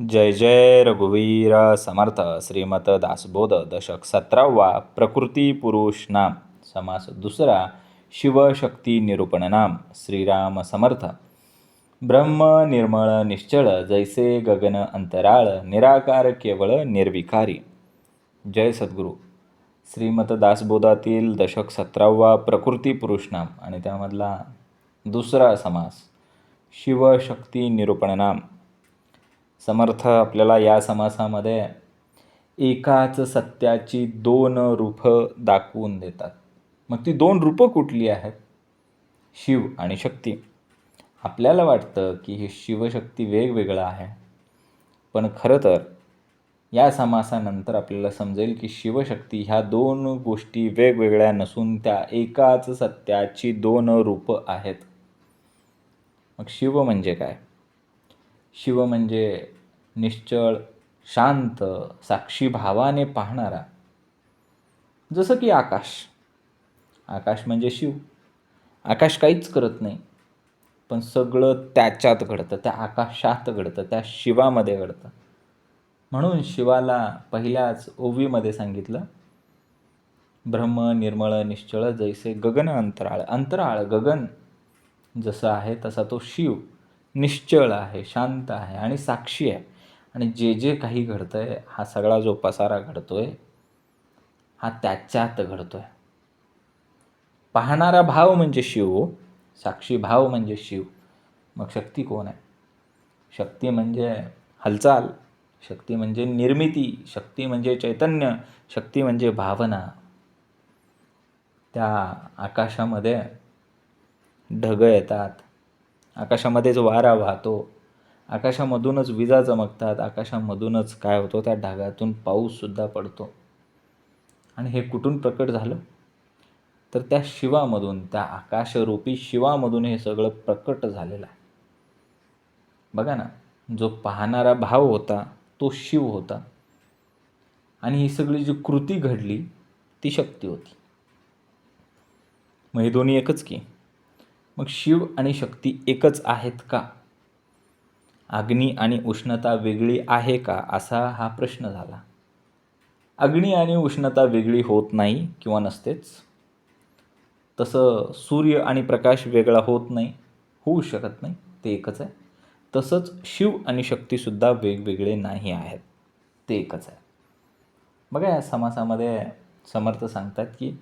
जय जय रघुवीर समर्थ. श्रीमत दासबोध दशक 17वा. प्रकृती पुरुष नाम समास दुसरा. शिवशक्ती निरूपण नाम. श्रीराम समर्थ. ब्रह्म निर्मळ निश्चळ जैसे गगन अंतराळ निराकार केवळ निर्विकारी. जय सद्गुरू. श्रीमत दासबोधातील दशक 17वा प्रकृती पुरुष नाम आणि त्यामधला दुसरा समास शिवशक्ती निरूपण नाम. समर्थ आपल्याला या समासामध्ये एकाच सत्याची दोन रूपं दाखवून देतात. मग ती दोन रूपं कुठली आहेत? शिव आणि शक्ती. आपल्याला वाटतं की हे शिवशक्ती वेगवेगळं आहे, पण खरं तर या समासानंतर आपल्याला समजेल की शिवशक्ती ह्या दोन गोष्टी वेगवेगळ्या नसून त्या एकाच सत्याची दोन रूपं आहेत. मग शिव म्हणजे काय? शिव म्हणजे निश्चळ, शांत, साक्षी भावाने पाहणारा. जसं की आकाश. आकाश म्हणजे शिव. आकाश काहीच करत नाही, पण सगळं त्याच्यात घडतं, त्या आकाशात घडतं, त्या शिवामध्ये घडतं. म्हणून शिवाला पहिल्याच ओवीमध्ये सांगितलं, ब्रह्म निर्मळ निश्चळ जैसे गगन अंतराळ. अंतराळ गगन जसं आहे तसा तो शिव निश्चळ आहे, शांत आहे आणि साक्षी आहे. आणि जे जे काही घडतंय, हा सगळा जो पसारा घडतोय हा त्याच्यात घडतोय. पाहणारा भाव म्हणजे शिव, साक्षी भाव म्हणजे शिव. मग शक्ती कोण आहे? शक्ती म्हणजे हालचाल, शक्ती म्हणजे निर्मिती, शक्ती म्हणजे चैतन्य, शक्ती म्हणजे भावना. त्या आकाशामध्ये ढग येतात, आकाशामध्येच वारा वाहतो, आकाशामधूनच विजा चमकतात, आकाशामधूनच काय होतं, त्या ढगातून पाऊससुद्धा पडतो. आणि हे कुठून प्रकट झालं? तर त्या शिवामधून, त्या आकाशरूपी शिवामधून हे सगळं प्रकट झालेलं आहे. बघा ना, जो पाहणारा भाव होता तो शिव होता आणि ही सगळी जी कृती घडली ती शक्ती होती. मग हे दोन्ही एकच की? मग शिव आणि शक्ती एकच आहेत का? अग्नी आणि उष्णता वेगळी आहे का, असा हा प्रश्न झाला. अग्नी आणि उष्णता वेगळी होत नाही किंवा नसतेच. तसं सूर्य आणि प्रकाश वेगळा होत नाही, होऊ शकत नाही, ते एकच आहे. तसंच शिव आणि शक्तीसुद्धा वेगवेगळे नाही आहेत, ते एकच आहे. बघा या समासामध्ये समर्थ सांगतात की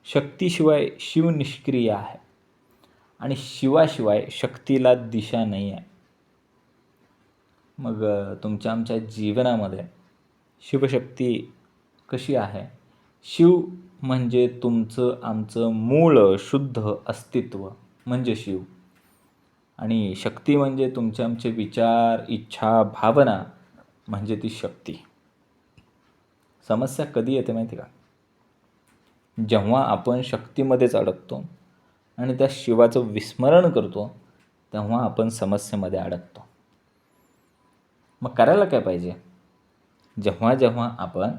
शक्तीशिवाय शिव निष्क्रिय आहे आणि शिवाशिवाय शक्तीला दिशा नाही आहे. मग तुमच्या आमच्या जीवनामध्ये शिवशक्ती कशी आहे? शिव म्हणजे तुमचं आमचं मूळ शुद्ध अस्तित्व म्हणजे शिव. आणि शक्ती म्हणजे तुमचे आमचे विचार, इच्छा, भावना म्हणजे ती शक्ती. समस्या कधी येते माहिती का? जेव्हा आपण शक्तीमध्येच अडकतो आणि त्या शिवाचं विस्मरण करतो, तेव्हा आपण समस्येमध्ये अडकतो. मग करायला काय पाहिजे? जेव्हा जेव्हा आपण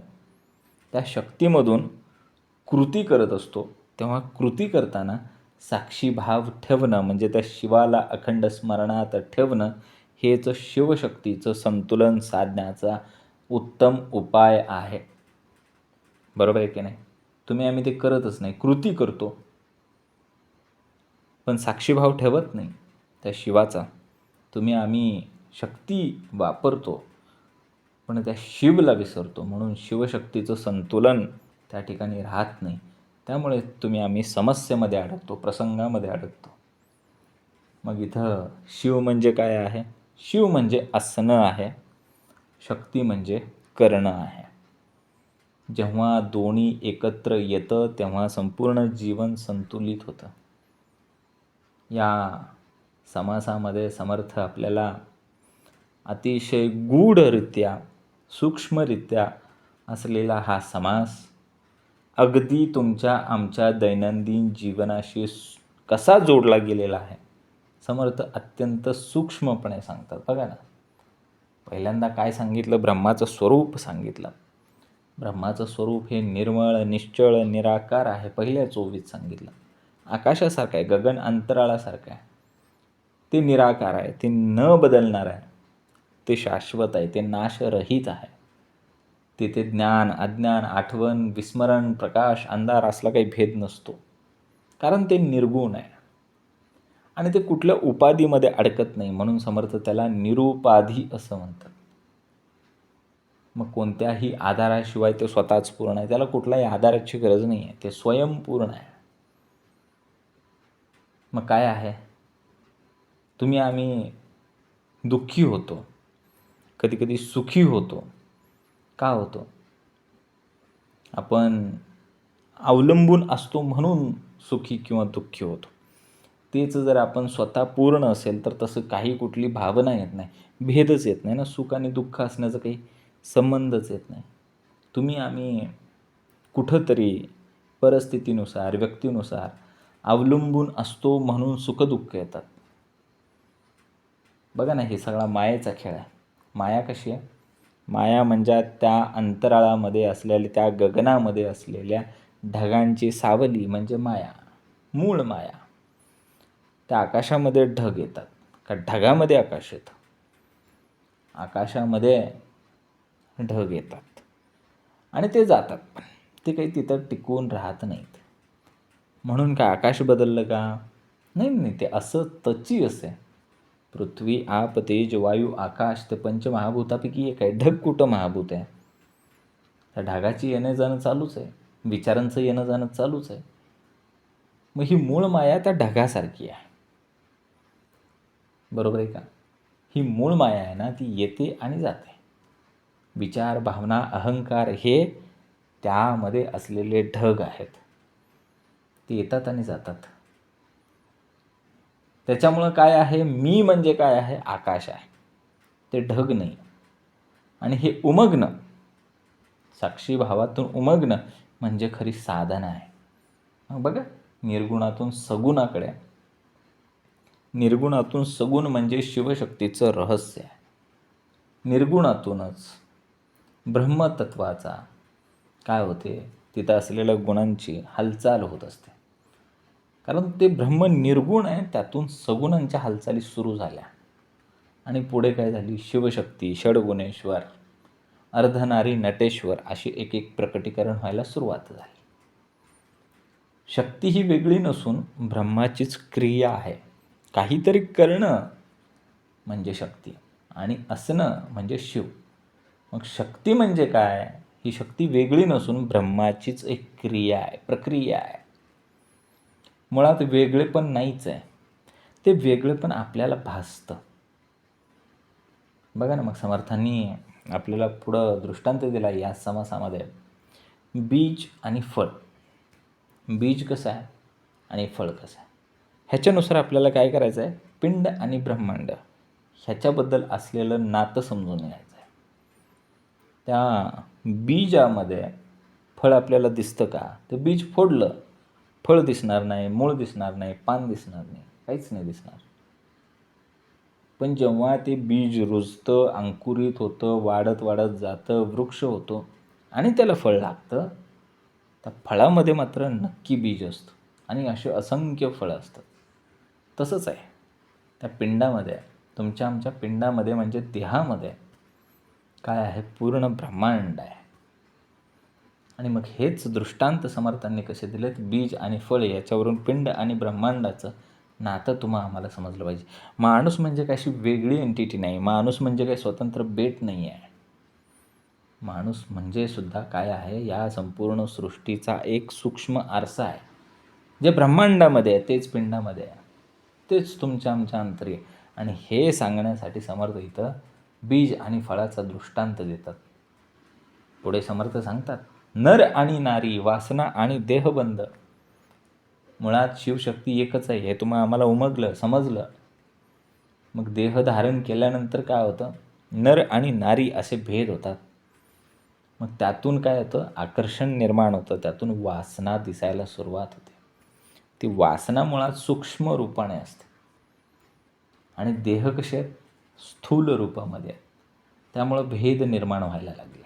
त्या शक्तीमधून कृती करत असतो, तेव्हा कृती करताना साक्षी भाव ठेवणं म्हणजे त्या शिवाला अखंड स्मरणात ठेवणं हेच शिवशक्तीचं संतुलन साधण्याचा उत्तम उपाय आहे. बरोबर आहे की नाही? तुम्ही आम्ही ते करतच नाही, कृती करतो, पण साक्षीभाव ठेवत नाही त्या शिवाचा. तुम्ही आम्ही शक्ती वापरतो, पण त्या शिवला विसरतो. म्हणून शिवशक्तीचं संतुलन त्या ठिकाणी राहत नाही. त्यामुळे तुम्ही आम्ही समस्येमध्ये अडकतो, प्रसंगामध्ये अडकतो. मग इथं शिव म्हणजे काय आहे? शिव म्हणजे असणं आहे, शक्ती म्हणजे करणं आहे. जेव्हा दोन्ही एकत्र येतं तेव्हा संपूर्ण जीवन संतुलित होतं. या समासामध्ये समर्थ आपल्याला अतिशय गूढरित्या, सूक्ष्मरित्या असलेला हा समास अगदी तुमच्या आमच्या दैनंदिन जीवनाशी कसा जोडला गेलेला आहे, समर्थ अत्यंत सूक्ष्मपणे सांगतात. बघा ना, पहिल्यांदा काय सांगितलं? ब्रह्माचं स्वरूप सांगितलं. ब्रह्माचं स्वरूप हे निर्मळ, निश्चळ, निराकार आहे. पहिल्या ओवीत सांगितलं. आकाशासारखं आहे, गगन अंतराळासारखं आहे. ते निराकार आहे, ते न बदलणार आहे. ते शाश्वत आहे, ते नाशरहित आहे. तिथे ज्ञान, अज्ञान, आठवण, विस्मरण, प्रकाश, अंधार असला काही भेद नसतो. कारण ते निर्गुण आहे आणि ते कुठल्या उपाधीमध्ये अडकत नाही. म्हणून समर्थ त्याला निरुपाधी असं म्हणतात. मग कोणत्याही आधाराशिवाय ते स्वतःच पूर्ण आहे. त्याला कुठल्याही आधाराची गरज नाही आहे. ते स्वयंपूर्ण आहे. मग काय आहे? आम्ही दुःखी होतो, कधी कधी सुखी होतो. का होतो? आपण अवलंबून असतो म्हणून सुखी किंवा दुःखी होतो. तेच जर आपण स्वतः पूर्ण असेल तर तसं काही कुठली भावना येत नाही, भेदच येत नाही ना. सुख आणि दुःख असण्याचा काही संबंधच येत नाही. आम्ही कुठंतरी परिस्थितीनुसार, व्यक्तीनुसार अवलंबून असतो म्हणून सुखदुःख येतात. बघा ना, हे सगळा मायेचा खेळ आहे. माया कशी आहे? माया म्हणजे त्या अंतराळामध्ये असलेल्या, त्या गगनामध्ये असलेल्या ढगांची सावली म्हणजे माया, मूळ माया. त्या आकाशामध्ये ढग येतात का ढगामध्ये आकाश येतं? आकाशामध्ये ढग येतात आणि ते जातात, पण ते काही तिथं टिकून राहत नाहीत. म्हणून काय आकाश बदललं का? नाही, ते असं तची असे. पृथ्वी, आप, तेज, वायू, आकाश ते पंचमहाभूतापैकी एक आहे. ढग कुठं महाभूत आहे? त्या ढगाची येणं जाणं चालूच आहे, विचारांचं येणं जाणं चालूच आहे. मग ही मूळ माया त्या ढगासारखी आहे. बरोबर आहे का? ही मूळ माया आहे ना, ती येते आणि जाते. विचार, भावना, अहंकार हे त्यामध्ये असलेले ढग आहेत. ते येतात आणि जातात. त्याच्यामुळं काय आहे? मी म्हणजे काय आहे? आकाश आहे, ते ढग नाही. आणि हे उमगणं, साक्षी भावातून उमगणं म्हणजे खरी साधना आहे. मग बघा, निर्गुणातून सगुणाकडे, निर्गुणातून सगुण म्हणजे शिवशक्तीचं रहस्य आहे. निर्गुणातूनच ब्रह्मतत्वाचा काय होते? तिथं असलेल्या गुणांची हालचाल होत असते. कारण ते ब्रह्म निर्गुण आहे, त्यातून सगुणांच्या हालचाली सुरू झाल्या आणि पुढे काय झाली? शिवशक्ती, षडगुणेश्वर, अर्धनारी, नटेश्वर अशी एक एक प्रकटीकरण व्हायला सुरुवात झाली. शक्ती ही वेगळी नसून ब्रह्माचीच क्रिया आहे. काहीतरी करणं म्हणजे शक्ती आणि असणं म्हणजे शिव. मग शक्ती म्हणजे काय? ही शक्ती वेगळी नसून ब्रह्माचीच एक क्रिया आहे, प्रक्रिया आहे. मुळात वेगळेपण नाहीच आहे, ते वेगळेपण आपल्याला भासतं. बघा ना, मग समर्थांनी आपल्याला पुढं दृष्टांत दिला या समासामध्ये. बीज आणि फळ. बीज कसं आहे आणि फळ कसं आहे, ह्याच्यानुसार आपल्याला काय करायचं आहे? पिंड आणि ब्रह्मांड ह्याच्याबद्दल असलेलं नातं समजून घ्यायचं आहे. त्या बीजामध्ये फळ आपल्याला दिसतं का? ते बीज फोडलं, फळ दिसणार नाही, मूळ दिसणार नाही, पान दिसणार नाही, काहीच नाही दिसणार. पण जेव्हा ते बीज रुजतं, अंकुरित होतं, वाढत वाढत जातं, वृक्ष होतो आणि त्याला फळ लागतं, त्या फळामध्ये मात्र नक्की बीज असतं आणि असे असंख्य फळं असतात. तसंच आहे त्या पिंडामध्ये, तुमच्या आमच्या पिंडामध्ये म्हणजे देहामध्ये काय आहे? पूर्ण ब्रह्मांड आहे. आणि मग हेच दृष्टांत समर्थांनी कसे दिलेत? बीज आणि फळ याच्यावरून पिंड आणि ब्रह्मांडाचं नातं आम्हाला समजलं पाहिजे. माणूस म्हणजे काय अशी वेगळी एंटिटी नाही. माणूस म्हणजे काही स्वतंत्र बेट नाही आहे. माणूस म्हणजे सुद्धा काय आहे? या संपूर्ण सृष्टीचा एक सूक्ष्म आरसा आहे. जे ब्रह्मांडामध्ये आहे तेच पिंडामध्ये आहे, तेच तुमच्या आमच्या अंतरी आहे. आणि हे सांगण्यासाठी समर्थ इथं बीज आणि फळाचा दृष्टांत देतात. पुढे समर्थ सांगतात, नर आणि नारी, वासना आणि देहबंध. मुळात शिवशक्ती एकच आहे, हे आम्हाला उमगलं, समजलं. मग देह धारण केल्यानंतर काय होतं? नर आणि नारी असे भेद होतात. मग त्यातून काय होतं? आकर्षण निर्माण होतं, त्यातून वासना दिसायला सुरुवात होते. ती वासना मुळात सूक्ष्म रूपाने असते आणि देह कसे आहेत? स्थूल रूपामध्ये आहेत. त्यामुळं भेद निर्माण व्हायला लागले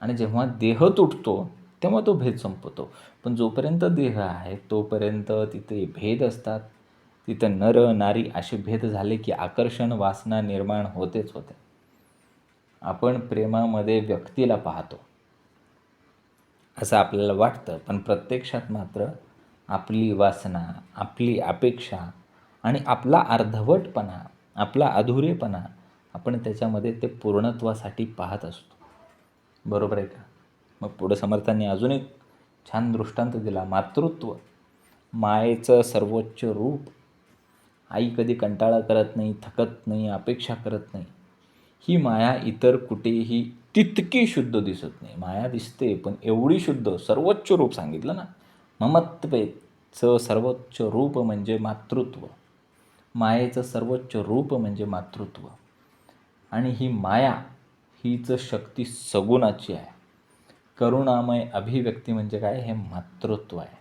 आणि जेव्हा देह तुटतो तेव्हा तो भेद संपतो. पण जोपर्यंत देह आहे तोपर्यंत तिथे भेद असतात, तिथं नर नारी असे भेद झाले की आकर्षण वासना निर्माण होतेच होते. आपण प्रेमामध्ये व्यक्तीला पाहतो असं आपल्याला वाटतं, पण प्रत्यक्षात मात्र आपली वासना, आपली अपेक्षा आणि आपला अर्धवटपणा, आपला अधुरेपणा आपण त्याच्यामध्ये ते पूर्णत्वासाठी पाहत असतो. बरोबर आहे का? मग पुढं समर्थांनी अजून एक छान दृष्टांत दिला. मातृत्व, मायेचं सर्वोच्च रूप. आई कधी कंटाळा करत नाही, थकत नाही, अपेक्षा करत नाही. ही माया इतर कुठेही तितकी शुद्ध दिसत नाही. माया दिसते, पण एवढी शुद्ध, सर्वोच्च रूप सांगितलं ना. ममत्वेचं सर्वोच्च रूप म्हणजे मातृत्व. मायेचं सर्वोच्च रूप म्हणजे मातृत्व. आणि ही माया हीच शक्ती सगुणाची आहे. करुणामय अभिव्यक्ती म्हणजे काय? हे मातृत्व आहे.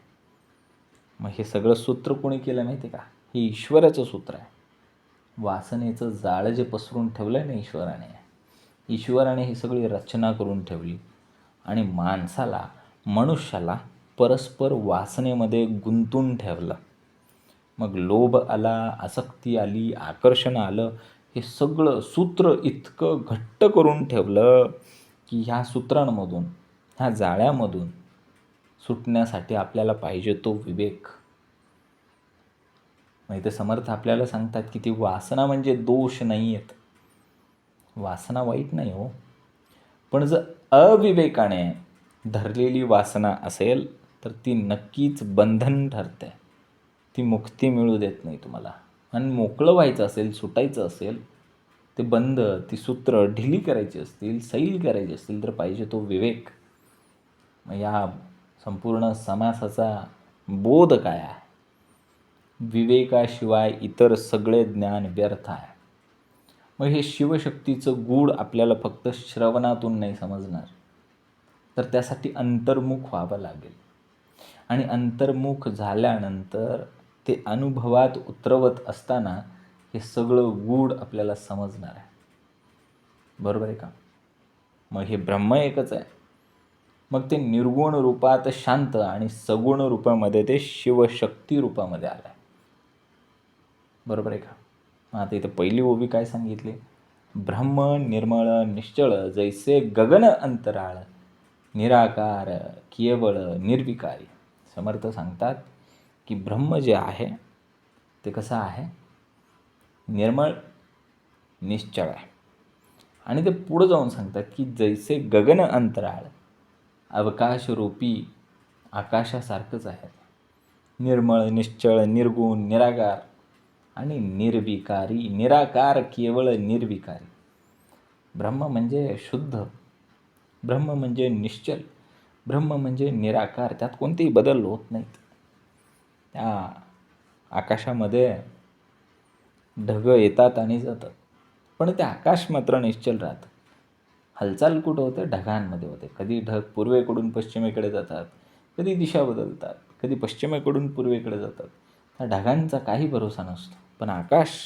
मग हे सगळं सूत्र कोणी केलं माहिती आहे का? हे ईश्वराचं सूत्र आहे. वासनेचं जाळं जे पसरून ठेवलं आहे ना ईश्वराने ही सगळी रचना करून ठेवली आणि माणसाला, मनुष्याला परस्पर वासनेमध्ये गुंतून ठेवलं. मग लोभ आला, आसक्ती आली, आकर्षण आलं. हे सगळं सूत्र इतकं घट्ट करून ठेवलं की ह्या सूत्रांमधून, ह्या जाळ्यामधून सुटण्यासाठी आपल्याला पाहिजे तो विवेक. मग इथे समर्थ आपल्याला सांगतात की ती वासना म्हणजे दोष नाही आहेत. वासना वाईट नाही हो, पण जर अविवेकाने धरलेली वासना असेल तर ती नक्कीच बंधन ठरते. ती मुक्ती मिळू देत नाही तुम्हाला. आणि मोकळं व्हायचं असेल, सुटायचं असेल, ते बंध, ती सूत्र ढिली करायची असतील, सैल करायची असतील तर पाहिजे तो विवेक. मग या संपूर्ण समासाचा बोध काय आहे? विवेकाशिवाय इतर सगळे ज्ञान व्यर्थ आहे. मग हे शिवशक्तीचं गूढ आपल्याला फक्त श्रवणातून नाही समजणार, तर त्यासाठी अंतर्मुख व्हावं लागेल. आणि अंतर्मुख झाल्यानंतर ते अनुभवात उतरवत असताना हे सगळं गूढ आपल्याला समजणार आहे. बरोबर आहे का? मग हे ब्रह्म एकच आहे. मग ते निर्गुण रूपात शांत आणि सगुण रूपामध्ये ते शिवशक्ती रूपामध्ये आलं आहे. बरोबर आहे का? मग आता इथं पहिली ओवी काय सांगितली? ब्रह्म निर्मळ निश्चळ जैसे गगन अंतराळ, निराकार केवळ निर्विकारी. समर्थ सांगतात की ब्रह्म जे आहे ते कसं आहे? निर्मळ, निश्चळ आहे. आणि ते पुढं जाऊन सांगतात की जैसे गगन अंतराळ, अवकाशरूपी आकाशासारखंच आहे. निर्मळ, निश्चळ, निर्गुण, निराकार आणि निर्विकारी. निराकार, केवळ, निर्विकारी. ब्रह्म म्हणजे शुद्ध, ब्रह्म म्हणजे निश्चल, ब्रह्म म्हणजे निराकार. त्यात कोणतेही बदल होत नाहीत. त्या आकाशामध्ये ढग येतात आणि जातात, पण ते आकाश मात्र निश्चल राहतं. हालचाल कुठं होते? ढगांमध्ये होते. कधी ढग पूर्वेकडून पश्चिमेकडे जातात, कधी दिशा बदलतात, कधी पश्चिमेकडून पूर्वेकडे जातात. त्या ढगांचा काही भरोसा नसतो, पण आकाश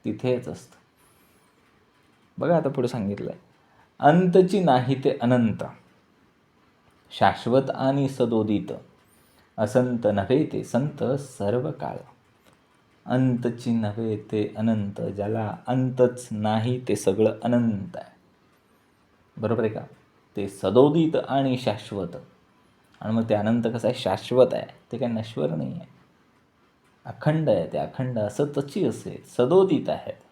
तिथेच असतं. बघा आता पुढे सांगितलं आहे, अंतची नाही ते अनंत, शाश्वत आणि सदोदित, असंत नव्हे ते संत सर्व काळ. अंतची नव्हे ते अनंत, ज्याला अंतच नाही ते सगळं अनंत आहे. बरोबर आहे का? ते सदोदित आणि शाश्वत. आणि मग ते अनंत कसं आहे? शाश्वत आहे. ते काही नश्वर नाही आहे, अखंड आहे. ते अखंड असतची असे सदोदित आहेत.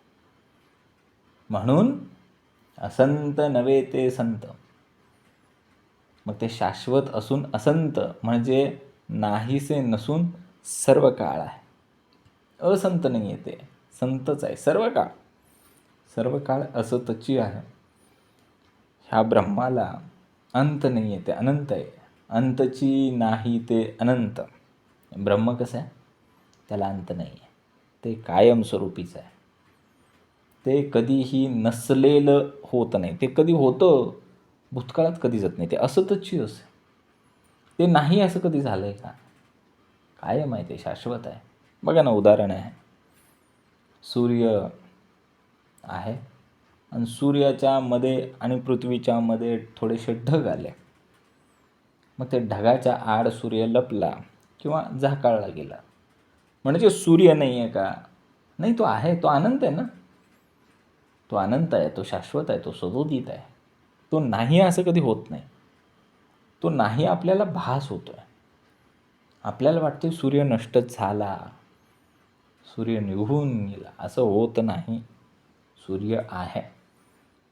म्हणून असंत नव्हे ते संत. मग ते शाश्वत असून असंत म्हणजे नाहीसे नसून सर्व काळ आहे. असंत नाही आहे, ते संतच आहे सर्व काळ. सर्व काळ असतची आहे. ह्या ब्रह्माला अंत नाही आहे, ते अनंत आहे. अंतची नाही ते अनंत. ब्रह्म कसं आहे? त्याला अंत नाही आहे, ते कायमस्वरूपीच आहे. ते कधीही नसलेलं होत नाही. ते कधी होतं, भूतकाळात कधी जात नाही. ते असतची असे. ते नाही असं कधी झालं आहे का? कायम आहे, ते शाश्वत आहे. बघा ना, उदाहरण आहे, सूर्य आहे आणि सूर्याच्या मध्ये आणि पृथ्वीच्या मध्ये थोडेसे ढग आले. मग ते ढगाच्या आड सूर्य लपला किंवा झाकाळला गेला. म्हणजे सूर्य नाही आहे का? नाही, तो आहे, तो अनंत आहे ना. तो अनंत आहे, तो शाश्वत आहे, तो सदोदित आहे. तो नाही असं कधी होत नाही. तो नाही आपल्याला भास होतो आहे. आपल्याला वाटते सूर्य नष्टच झाला, सूर्य निघून गेला, असं होत नाही. सूर्य आहे.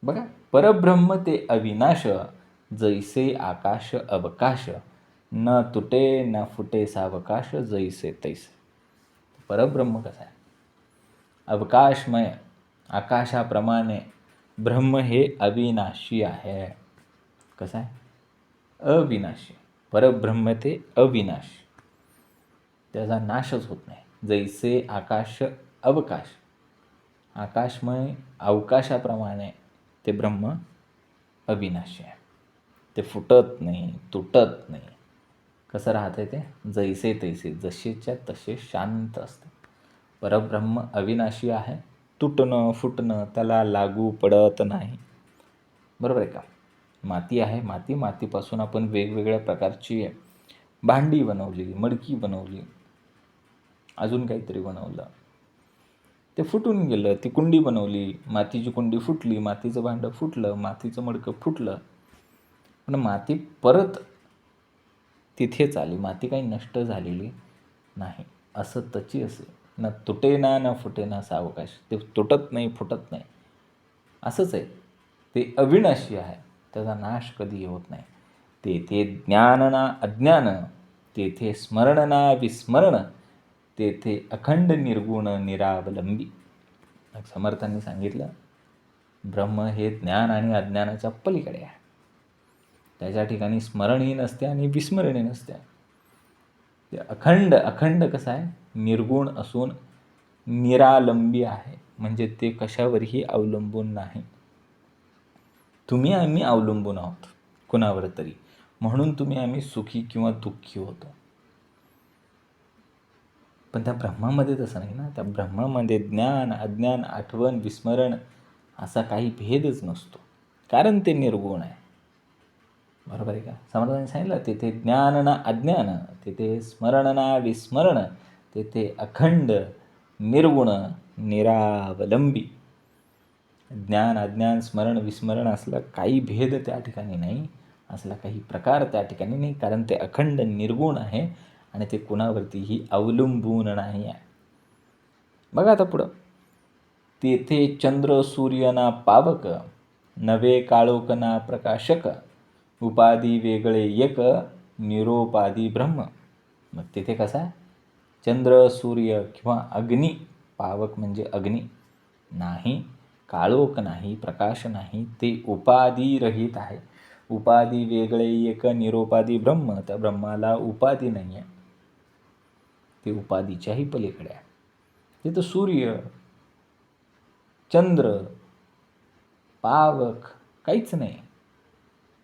बघा, परब्रह्म ते अविनाश, जैसे आकाश अवकाश, न तुटे न फुटे सावकाश, जैसे तैसे. परब्रह्म कसं आहे? अवकाशमय, आकाशाप्रमाणे ब्रह्म हे अविनाशी आहे. कसं आहे? अविनाशी. परब्रह्म ते अविनाशी, त्याचा नाशच होत नाही. जैसे आकाश अवकाश, आकाशमय अवकाशाप्रमाणे ते ब्रह्म अविनाशी आहे. ते फुटत नाही, तुटत नाही. कसं राहते ते? जैसे तैसे, जसेच्या तसे शांत असते. परब्रह्म अविनाशी आहे. तुटणं फुटणं त्याला लागू पडत नाही. बरोबर आहे का? माती आहे, मातीपासून आपण वेगवेगळ्या प्रकारची भांडी बनवली, मडकी बनवली, अजून काहीतरी बनवलं, ते फुटून गेलं. ती कुंडी बनवली, मातीची कुंडी फुटली, मातीचं भांडं फुटलं, मातीचं मडकं फुटलं. पण माती परत तिथेच आली. माती काही नष्ट झालेली नाही. असं तची असे, न तुटे ना न फुटे ना सावकाश. ते तुटत नाही, फुटत नाही, असंच आहे. ते अविनाशी आहे, त्याचा नाश कधी होत नाही. तेथे ज्ञान ना अज्ञान, तेथे स्मरण ना विस्मरण, तेथे अखंड निर्गुण निरावलंबी. समर्थांनी सांगितलं, ब्रह्म हे ज्ञान आणि अज्ञानाच्या पलीकडे आहे. त्याच्या ठिकाणी स्मरणही नसते आणि विस्मरणही नसते. ते अखंड कसं आहे? निर्गुण असून निरालंबी आहे. म्हणजे ते कशावरही अवलंबून नाही. तुम्ही आम्ही अवलंबून आहोत कुणावर तरी, म्हणून तुम्ही आम्ही सुखी किंवा दुःखी होतो. पण त्या ब्रह्मामध्ये तसं नाही ना. त्या ब्रह्मामध्ये ज्ञान अज्ञान आठवण विस्मरण असा काही भेदच नसतो, कारण ते निर्गुण आहे. बरोबर आहे का? समर्थांनी सांगितलं, तेथे ज्ञान ना अज्ञान, तेथे स्मरण ना विस्मरण, तेथे अखंड निर्गुण निरावलंबी. ज्ञान अज्ञान स्मरण विस्मरण असला काही भेद त्या ठिकाणी नाही, असला काही प्रकार त्या ठिकाणी नाही, कारण ते अखंड निर्गुण आहे आणि ते कुणावरतीही अवलंबून नाही आहे. बघा आता पुढं, तेथे चंद्र सूर्य ना पावक, नवे काळोख ना प्रकाशक, उपाधी वेगळे एक, निरोपाधी ब्रह्म. मग तिथे कसं आहे? चंद्र सूर्य किंवा अग्नी, पावक म्हणजे अग्नी नाही, काळोख नाही, प्रकाश नाही, ते उपाधी रहित आहे. उपाधी वेगळे एक, निरोपाधी ब्रह्म. त्या ब्रह्माला उपाधी नाही आहे, ते उपाधीच्याही पलीकडे आहे. तिथं सूर्य चंद्र पावक काहीच नाही,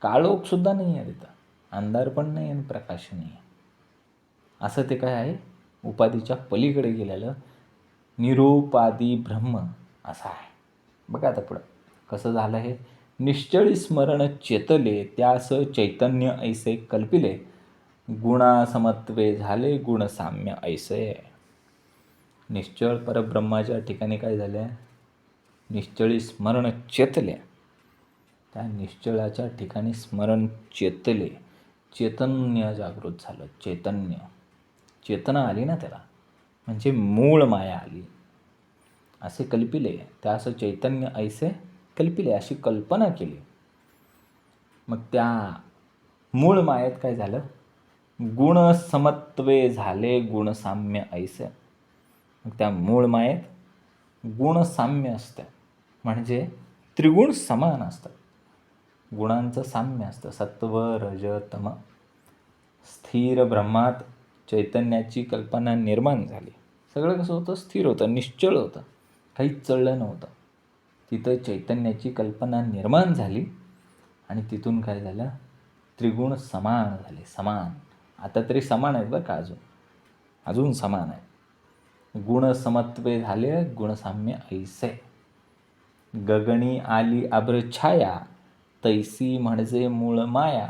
काळोखसुद्धा नाही आहे तिथं, अंधार पण नाही आणि प्रकाश नाही आहे. असं ते काय आहे? उपाधीच्या पलीकडे गेलेलं निरोपाधी ब्रह्म असं आहे. बघा आता पुढं कसं झालं हे? निश्चळी स्मरण चेतले, त्यास चैतन्य ऐसे कल्पिले, गुणासमत्वे झाले गुणसाम्य ऐसे. निश्चळ परब्रह्माच्या ठिकाणी काय झालं? निश्चळी स्मरण चेतले, त्या निश्चळाच्या ठिकाणी स्मरण चेतले, चैतन्य जागृत झालं. चेतना आली ना त्याला, म्हणजे मूळ माया आली. असे कल्पिले, त्या असं चैतन्य ऐसे कल्पिले, अशी कल्पना केली. मग त्या मूळ मायेत काय झालं? गुणसमत्वे झाले गुणसाम्य ऐसे. मग त्या मूळ मायेत गुणसाम्य असतं, म्हणजे त्रिगुण समान असतात. गुणांचं साम्य असतं, सत्व रज तम. स्थिर ब्रह्मात चैतन्याची कल्पना निर्माण झाली. सगळं कसं होतं? स्थिर होतं, निश्चळ होतं, काहीच चळलं नव्हतं. तिथं चैतन्याची कल्पना निर्माण झाली आणि तिथून काय झालं? त्रिगुण समान झाले. समान, आता तरी समान आहेत बरं का, अजून समान आहे. गुणसमत्वे झाले गुणसाम्य ऐसे. गगनी आली अभ्रछाया, तैसी म्हणजे मूळ माया,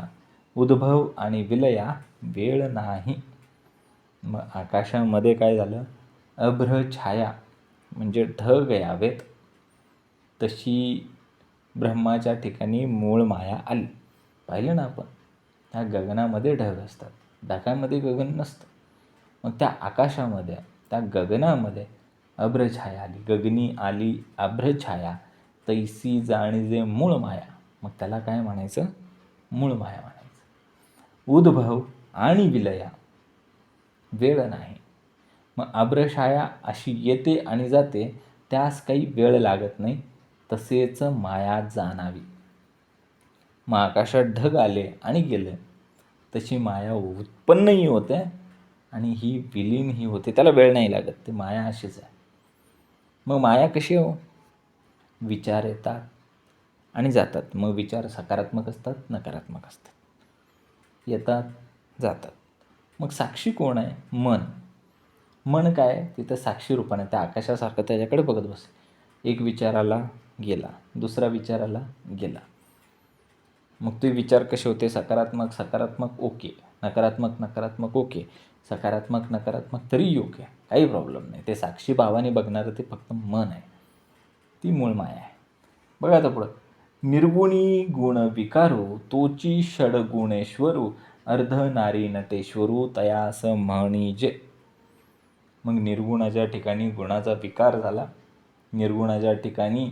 उद्भव आणि विलया वेळ नाही. मग आकाशामध्ये काय झालं? अभ्रछाया म्हणजे ढग यावेत तशी ब्रह्माच्या ठिकाणी मूळ माया आली. पाहिलं ना आपण, त्या गगनामध्ये ढग असतात, ढगामध्ये गगन नसतं. मग त्या आकाशामध्ये, त्या गगनामध्ये अभ्रछाया आली, गगनी आली अभ्रछाया, तैसी जाणीजे मूळ माया. मग त्याला काय म्हणायचं? मूळ माया म्हणायचं. उद्भव आणि विलया, वेळ नाही. मग अभ्रछाया अशी येते आणि जाते, त्यास काही वेळ लागत नाही, तसेच माया जाणावी. मग आकाशात ढग आले आणि गेले, तशी माया उत्पन्नही होते आणि ही विलीनही होते, त्याला वेळ नाही लागत. ते माया अशीच आहे. मग माया कशी हो? विचार येतात आणि जातात. मग विचार सकारात्मक असतात, नकारात्मक असतात, येतात जातात. मग साक्षी कोण आहे? मन. मन काय? तिथं साक्षी रूपाने त्या आकाशासारखं त्याच्याकडे बघत बस. एक विचाराला गेला, दुसरा विचाराला गेला. मग ते विचार कसे होते? सकारात्मक सकारात्मक ओके, नकारात्मक नकारात्मक ओके, सकारात्मक नकारात्मक तरी ओके, काही प्रॉब्लेम नाही. ते साक्षी भावाने बघणारं ते फक्त मन आहे, ती मूळ माया आहे. बघा आता पुढं. निर्गुणी गुण विकारू तोची षडगुणेश्वरू अर्ध नारी नटेश्वरू तयास म्हणिजे. मग निर्गुणाच्या ठिकाणी गुणाचा विकार झाला, निर्गुणाच्या ठिकाणी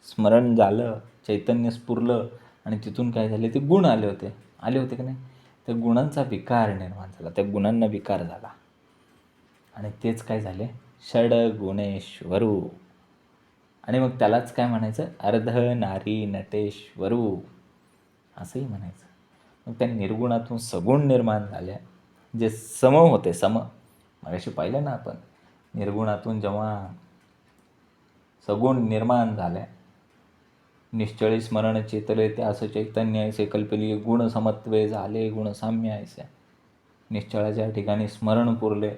स्मरण झालं, चैतन्य स्फुरलं आणि तिथून काय झाले? ते गुण आले होते की नाही? त्या गुणांचा विकार निर्माण झाला, त्या गुणांना विकार झाला आणि तेच काय झाले? षडगुणेश्वरू. आणि मग त्यालाच काय म्हणायचं? अर्ध नारी नटेश्वरू असंही म्हणायचं. मग त्या निर्गुणातून सगुण निर्माण झाल्या, जे सम होते, सम. मगाशी पाहिलं ना आपण, निर्गुणातून जेव्हा सगुण निर्माण झाल्या, निश्चळी स्मरण चेतले ते असं चैतन्य ऐसे कल्पली, गुण समत्वे झाले गुण साम्य ऐसे. निश्चळाच्या ठिकाणी स्मरण पुरले,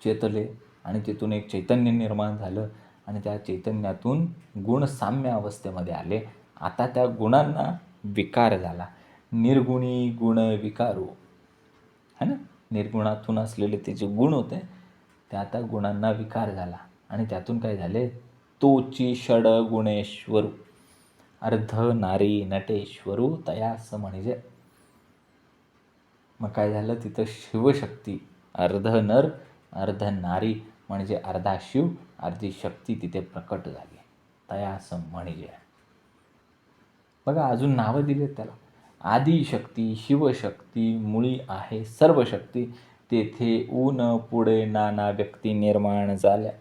चेतले आणि तिथून एक चैतन्य निर्माण झालं आणि त्या चैतन्यातून गुण साम्य अवस्थेमध्ये आले. आता त्या गुणांना विकार झाला, निर्गुणी गुण विकारू, है ना? निर्गुणातून असलेले ते जे गुण होते ते आता गुणांना विकार झाला आणि त्यातून काय झाले? तोची षड गुणेश्वरू अर्ध नारी नटेश्वरू तयास म्हणजे. मग काय झालं? तिथं शिवशक्ती, अर्ध नर अर्ध नारी म्हणजे अर्धा शिव अर्धी शक्ती तिथे प्रकट झाली, तयास म्हणजे. बघा अजून नावं दिलेत त्याला. आदिशक्ती, शिवशक्ती, मुळी आहे सर्व शक्ती, तेथे ऊन पुढे नाना व्यक्ती निर्माण झाल्या.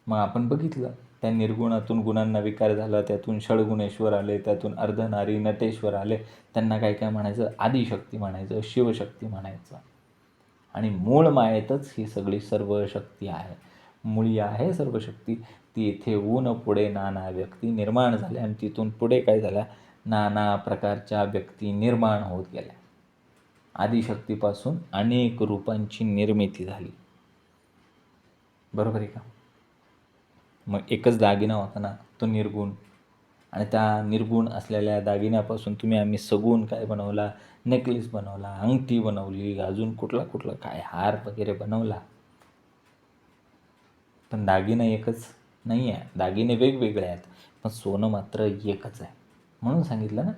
मग आपण बघितलं, त्या निर्गुणातून गुणांना विकार झाला, त्यातून षडगुणेश्वर आले, त्यातून अर्धनारी नटेश्वर आले. त्यांना काय काय म्हणायचं? आदिशक्ती म्हणायचं, शिवशक्ती म्हणायचं. आणि मूळ मायेतच ही सगळी सर्व शक्ती आहे. मुळी आहे सर्व शक्ती, ती येथे ऊन पुढे नाना व्यक्ती निर्माण झाल्या आणि तिथून पुढे काय झाल्या? नाना प्रकारच्या व्यक्ती निर्माण होत गेल्या. आदिशक्तीपासून अनेक रूपांची निर्मिती झाली. बरोबर आहे का? मग एकच दागिना होता ना, तो निर्गुण. आणि त्या निर्गुण असलेल्या दागिन्यापासून आम्ही सगुण काय बनवला? नेकलेस बनवला, अंगठी बनवली, अजून कुठला काय हार वगैरे बनवला. पण दागिना एकच नाही आहे, दागिने वेगवेगळे आहेत, पण सोनं मात्र एकच आहे. म्हणून सांगितलं ना,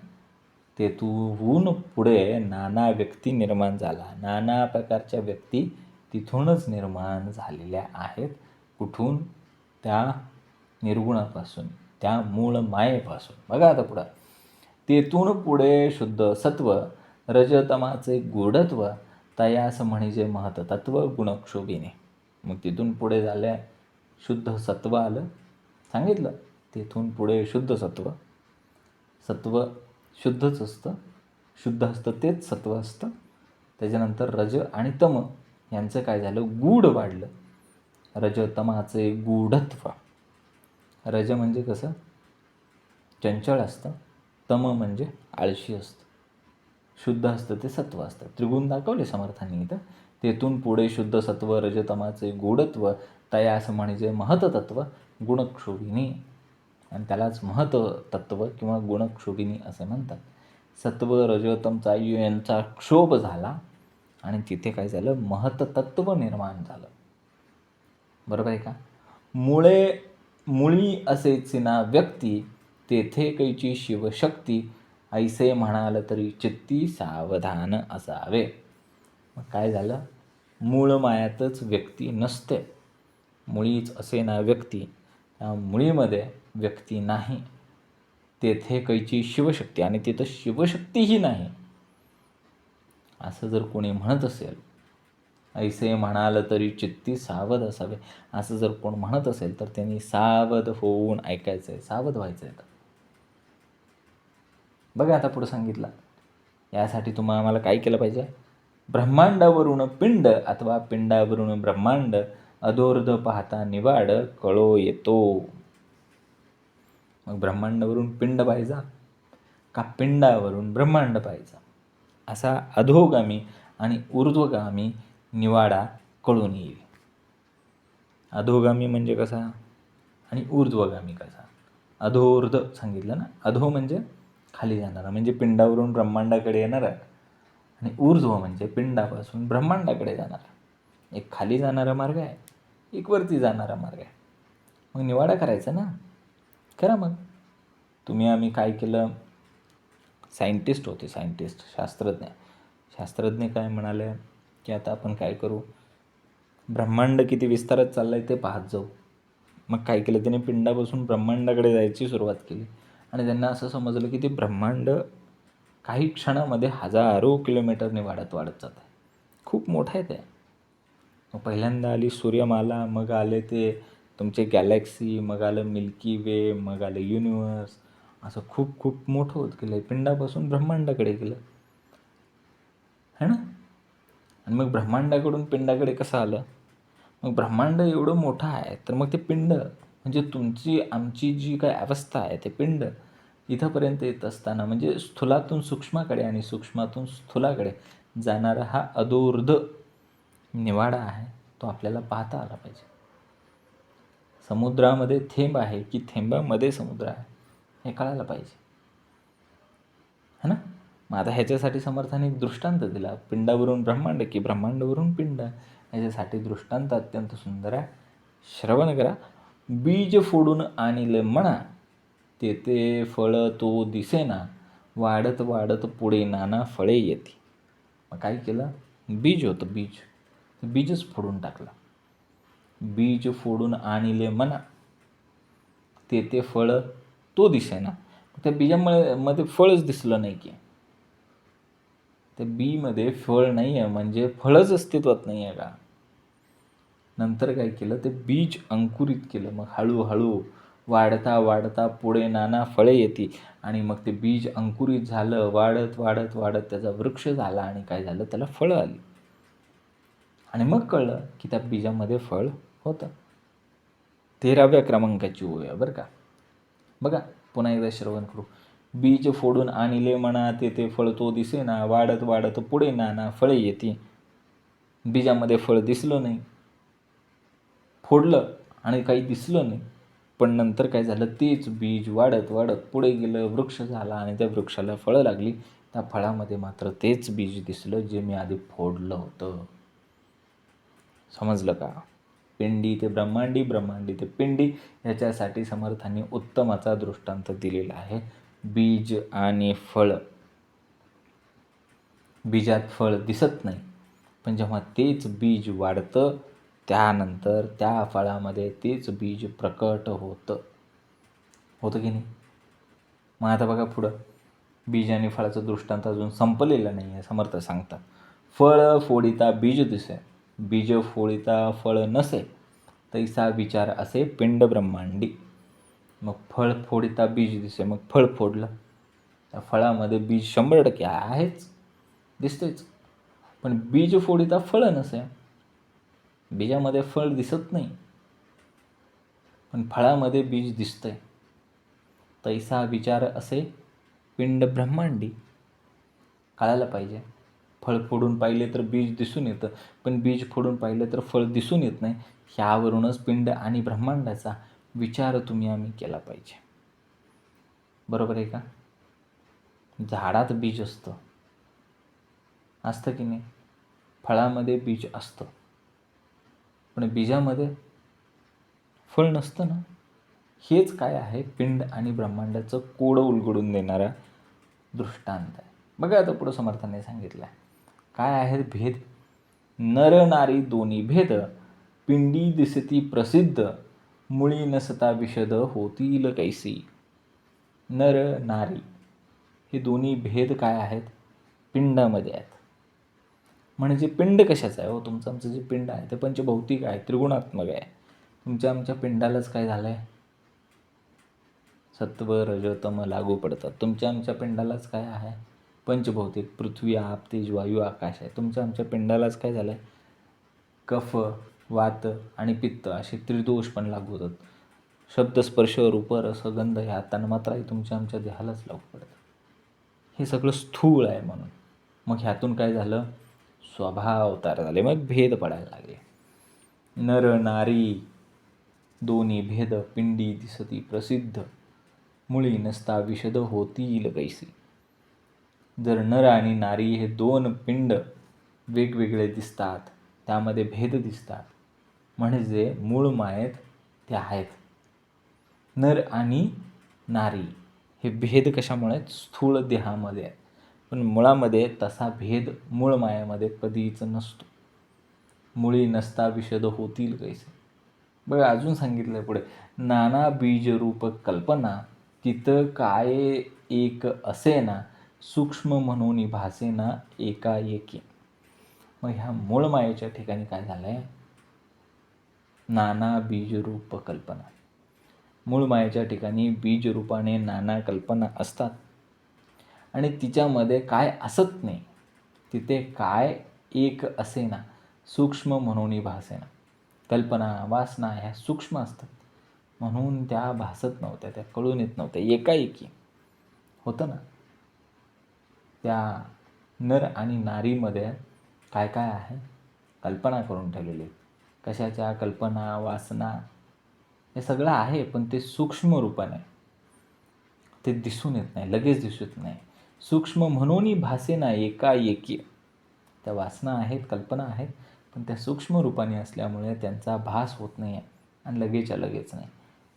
तेथून पुढे नाना व्यक्ती निर्माण झाला. नाना प्रकारच्या व्यक्ती तिथूनच निर्माण झालेल्या आहेत. कुठून? त्या निर्गुणापासून, त्या मूळ मायेपासून. बघा आता पुढं. तेथून पुढे शुद्ध सत्व रजतमाचे गूढत्व तयास म्हणजे महतत्व गुणक्षोभीने. मग तिथून पुढे झाल्या शुद्ध सत्व आलं, सांगितलं. तेथून पुढे शुद्ध सत्व, सत्व शुद्धच असतं, शुद्ध असतं तेच सत्व असतं. त्याच्यानंतर रज आणि तम यांचं काय झालं? गूढ वाढलं. रजतमाचे गूढत्व. रज म्हणजे कसं? चंचळ असतं, तम म्हणजे आळशी असतं, शुद्ध असतं ते सत्व असतं. त्रिगुण दाखवले समर्थांनी इथं. तेथून पुढे शुद्ध सत्व रजतमाचे गूढत्व तयास म्हणजे महतत्व गुणक्षोभिनी. आणि त्यालाच महतत्व किंवा गुणक्षोभिनी असे म्हणतात. सत्व रजतमचा यांचा क्षोभ झाला आणि तिथे काय झालं? महतत्व निर्माण झालं. बरोबर आहे का? मुळी असेची ना व्यक्ती, तेथे कैची शिवशक्ती, ऐसे म्हणाल तरी चित्ती सावधान असावे. मग काय झालं? मूळ मायातच व्यक्ती नसते. मुळीच असे ना व्यक्ती, त्या मुळीमध्ये व्यक्ती नाही. तेथे कैची शिवशक्ती, आणि तिथं शिवशक्तीही नाही, असं जर कोणी म्हणत असेल, ऐसे म्हणाल तरी चित्ती सावध असावे, असं जर कोण म्हणत असेल तर त्यांनी सावध होऊन ऐकायचं आहे, सावध व्हायचं आहे. बघा आता पुढं सांगितलं. यासाठी आम्हाला काय केलं पाहिजे? ब्रह्मांडावरून पिंड अथवा पिंडावरून ब्रह्मांड, अधोर्ध पाहता निवाड कळो येतो. मग ब्रह्मांडावरून पिंड पाहायचा का पिंडावरून ब्रह्मांड पाहायचा, असा अधोगामी आणि ऊर्ध्वगामी निवाडा कळून येईल. अधोगामी म्हणजे कसा आणि ऊर्ध्वगामी कसा? अधोर्ध सांगितलं ना. अधो म्हणजे खाली जाणारा, म्हणजे पिंडावरून ब्रह्मांडाकडे येणारा, आणि ऊर्ध्व म्हणजे पिंडापासून ब्रह्मांडाकडे जाणारा. एक खाली जाणारा मार्ग आहे, एक वरती जाणारा मार्ग आहे. मग निवाडा करायचा ना. करा मग. आम्ही काय केलं? सायंटिस्ट होते, सायंटिस्ट, शास्त्रज्ञ काय म्हणाले की आता आपण काय करू? ब्रह्मांड किती विस्तारात चाललं आहे ते पाहत जाऊ. मग काय केलं त्याने? पिंडापासून ब्रह्मांडाकडे जायची सुरुवात केली, आणि त्यांना असं समजलं की ते ब्रह्मांड काही क्षणामध्ये हजारो किलोमीटरने वाढत जात आहे. खूप मोठं आहे ते. मग पहिल्यांदा आली सूर्यमाला, मग आले ते तुमचे गॅलेक्सी, मग आलं मिल्की वे, मग आलं युनिवर्स. असं खूप खूप मोठं होत गेलं, पिंडापासून ब्रह्मांडाकडे गेलं, है ना. आणि मग ब्रह्मांडाकडून पिंडाकडे कसं आलं? मग ब्रह्मांड एवढं मोठं आहे, तर मग ते पिंड म्हणजे आमची जी काय अवस्था आहे, ते पिंड इथंपर्यंत येत असताना, म्हणजे स्थूलातून सूक्ष्माकडे आणि सूक्ष्मातून स्थूलाकडे जाणारा हा अधोर्ध निवाडा आहे, तो आपल्याला पाहता आला पाहिजे. समुद्रामध्ये थेंब आहे की थेंबामध्ये समुद्र आहे, हे कळायला पाहिजे, है ना. मग आता ह्याच्यासाठी समर्थाने एक दृष्टांत दिला, पिंडावरून ब्रह्मांड की ब्रह्मांडावरून पिंड. ह्याच्यासाठी दृष्टांत अत्यंत सुंदर आहे, श्रवण करा. बीज फोडून आणले म्हणा, तेथे फळ तो दिसेना, वाढत वाढत पुढे नाना फळे येते. मग काय केलं? बीज होतं, बीजच फोडून टाकलं. बीज फोडून आणले म्हणा, तेथे फळ तो दिसेना. त्या बीजामध्ये फळच दिसलं नाही की, त्या बीमध्ये फळ नाही आहे म्हणजे फळच अस्तित्वात नाही आहे का? नंतर काय केलं? ते बीज अंकुरित केलं. मग हळूहळू वाढता वाढता पुढे नाना फळे येते, आणि मग ते बीज अंकुरित झालं, वाढत वाढत वाढत त्याचा वृक्ष झाला, आणि काय झालं? त्याला फळं आली, आणि मग कळलं की त्या बीजामध्ये फळ होतं. 13व्या क्रमांकाची ओळ आहे बरं का. बघा पुन्हा एकदा श्रवण करू. बीज फोडून आणले म्हणा, तेथे फळ तो दिसेना, वाढत वाढत पुढे नाना फळे येती. बीजामध्ये फळ दिसलं नाही, फोडलं आणि काही दिसलं नाही, पण नंतर काय झालं? तेच बीज वाढत वाढत पुढे गेलं, वृक्ष झाला, आणि त्या वृक्षाला फळं लागली. त्या फळामध्ये मात्र तेच बीज दिसलं जे मी आधी फोडलं होतं. समजलं का? पिंडी ते ब्रह्मांडी, ब्रह्मांडी ते पिंडी. ह्याच्यासाठी समर्थांनी उत्तमाचा दृष्टांत दिलेला आहे, बीज आणि फळ. बीजात फळ दिसत नाही, पण जेव्हा तेच बीज वाढतं, त्यानंतर त्या फळामध्ये तेच बीज प्रकट होतं की नाही. मग आता बघा पुढं, बीज आणि फळाचं दृष्टांत अजून संपलेलं नाही आहे. समर्थ सांगतात, फळ फोडिता बीज दिसे, बीज फोडिता फळ नसे, तैसा विचार असे पिंड ब्रह्मांडी. मग फळ फोडिता बीज दिसे, मग फळ फोडलं, त्या फळामध्ये बीज 100% आहेच, दिसतेच, पण बीज फोडिता फळ नसे, बीजामध्ये फळ दिसत नाही, पण फळामध्ये बीज दिसतंय. तैसा विचार असे पिंड ब्रह्मांडी. कळायला पाहिजे. फळ फोडून पाहिले तर बीज दिसून येतं, पण बीज फोडून पाहिलं तर फळ दिसून येत नाही. ह्यावरूनच पिंड आणि ब्रह्मांडाचा विचार आम्ही केला पाहिजे. बरोबर आहे का? झाडात बीज असतं की नाही? फळामध्ये बीज असतं, पण बीजामध्ये फळ नसतं ना. हेच काय आहे, पिंड आणि ब्रह्मांडाचं कोडं उलगडून देणारा दृष्टांत आहे. बघा आता पुढं समर्थाने सांगितलं आहे काय आहे भेद. नर नारी दोन्ही भेद, पिंडी दिसती प्रसिद्ध, मुळी नसता विशद होतील कैसी. नर नारी हे दोन्ही भेद काय आहेत, पिंडामध्ये आहेत. म्हणजे पिंड कशाचं आहे हो, तुमचं आमचं जे पिंड आहे ते पंचभौतिक आहे, त्रिगुणात्मक आहे. तुमच्या आमच्या पिंडालाच काय झालं आहे, सत्व रज तम लागू पडतात. तुमच्या आमच्या पिंडालाच काय आहे, पंचभौतिक, पृथ्वी आप तेज वायू आकाश आहे. तुमच्या आमच्या पिंडालाच काय झालं आहे, कफ वात आणि पित्त असे त्रिदोष पण लागू होतात. शब्द स्पर्श रूप रस गंध ह्या तन्मात्राही तुमच्या आमच्या देहालाच लागू पडतात. हे सगळं स्थूळ आहे म्हणून. मग ह्यातून काय झालं, स्वभाव तयार झाले, मग भेद पडायला लागले. नर नारी दोन्ही भेद, पिंडी दिसती प्रसिद्ध, मुळी नसता विशद होतील कैसी. जर नर आणि नारी हे दोन पिंड वेगवेगळे दिसतात, त्यामध्ये भेद दिसतात, म्हणजे मूळ मायेत ते आहेत. नर आणि नारी हे भेद कशामुळे, स्थूळ देहामध्ये आहेत, पण मुळामध्ये तसा भेद मूळ मायामध्ये कधीच नसतो. मुळी नसता विशद होतील कैसे. बघा अजून सांगितलं पुढे, नाना बीजरूप कल्पना, तिथं काय एक असेना, सूक्ष्म म्हणून भासेना एकाएकी. मग ह्या मूळ मायेच्या ठिकाणी काय झालं आहे, नाना बीजरूप कल्पना. मूळ मायेच्या ठिकाणी बीजरूपाने नाना कल्पना असतात आणि तिच्यामध्ये काय असत नाही. तिथे काय एक असेना, सूक्ष्म म्हणून भासेना. कल्पना वासना ह्या सूक्ष्म असतात म्हणून त्या भासत नव्हत्या, त्या कळून येत नव्हत्या, एकाएकी होतं ना. त्या नर आणि नारीमध्ये काय काय आहे, कल्पना करून ठेवलेली. कशाच्या, कल्पना वासना हे सगळं आहे, पण ते सूक्ष्म रूपाने, ते दिसून येत नाही, लगेच दिसत नाही. सूक्ष्म म्हणून भासेना एकाएकी. त्या वासना आहेत, कल्पना आहेत, पण त्या सूक्ष्म रूपाने असल्यामुळे त्यांचा भास होत नाही आहे आणि लगेचच्या लगेच नाही.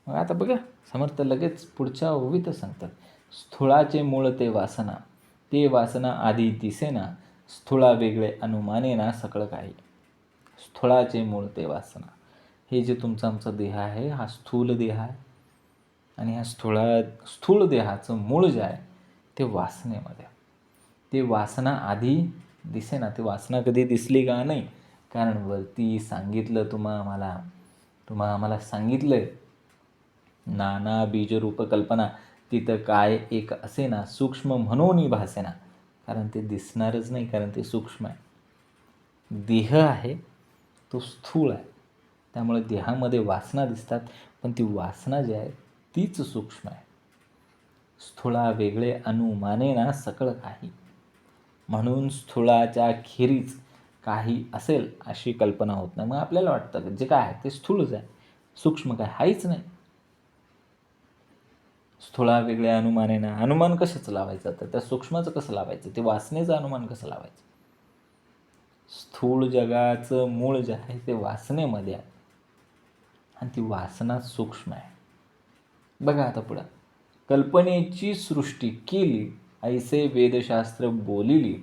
मग आता बघा समर्थ लगेच पुढच्या ओवीतच सांगतात, स्थूळाचे मूळ ते वासना, ते वासना आधी दिसेना, स्थूळा वेगळे अनुमानेना सकळ काही. स्थूळाचे मूळ ते वासना, हे जे तुमचा आमचा देह आहे हा स्थूल देह आहे आणि ह्या स्थूल देहाचं मूळ जे आहे ते वासनेमध्ये. ते वासना आधी दिसेना. ती वासना कधी दिसली का नाही, कारण वरती सांगितलं तुम्हा आम्हाला सांगितलं आहे, नाना बीजरूप कल्पना, तिथं काय एक असेना, सूक्ष्म म्हणून भासेना. कारण ते दिसणारच नाही, कारण ते सूक्ष्म आहे. देह आहे तो स्थूळ आहे, त्यामुळे देहामध्ये वासना दिसतात, पण ती वासना जी आहे तीच सूक्ष्म आहे. स्थूळा वेगळे अनुमानेना सकळ काही. म्हणून स्थूळाच्या खेरीज काही असेल अशी कल्पना होत नाही. मग आपल्याला वाटतं की जे काय आहे ते स्थूळच आहे, सूक्ष्म काय आहेच नाही. स्थूळा वेगळ्या अनुमानेना, अनुमान कशाचं लावायचं, तर त्या सूक्ष्माचं कसं लावायचं, ते वासनेचं अनुमान कसं लावायचं. स्थूळ जगाचं मूळ जे आहे ते वासनेमध्ये आहे आणि ती वासना सूक्ष्म आहे. बघा आता पुढं, कल्पनेची सृष्टी केली, ऐसे वेदशास्त्र बोलिली,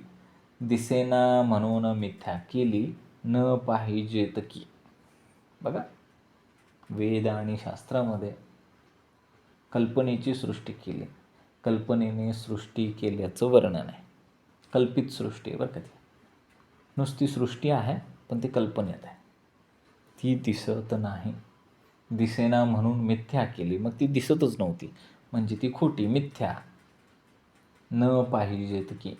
दिसेना म्हणून मिथ्या केली, न पाहिजेत की. बघा वेद आणि शास्त्रामध्ये कल्पनेची सृष्टी केली, कल्पनेने सृष्टी केल्याचं वर्णन आहे. कल्पित सृष्टी आहे बरं का ती, नुसती सृष्टी आहे पण ती कल्पनेत आहे, ती दिसत नाही. दिसेना म्हणून मिथ्या केली, मग ती दिसतच नव्हती म्हणजे ती खोटी, मिथ्या. न पाहिजेत की,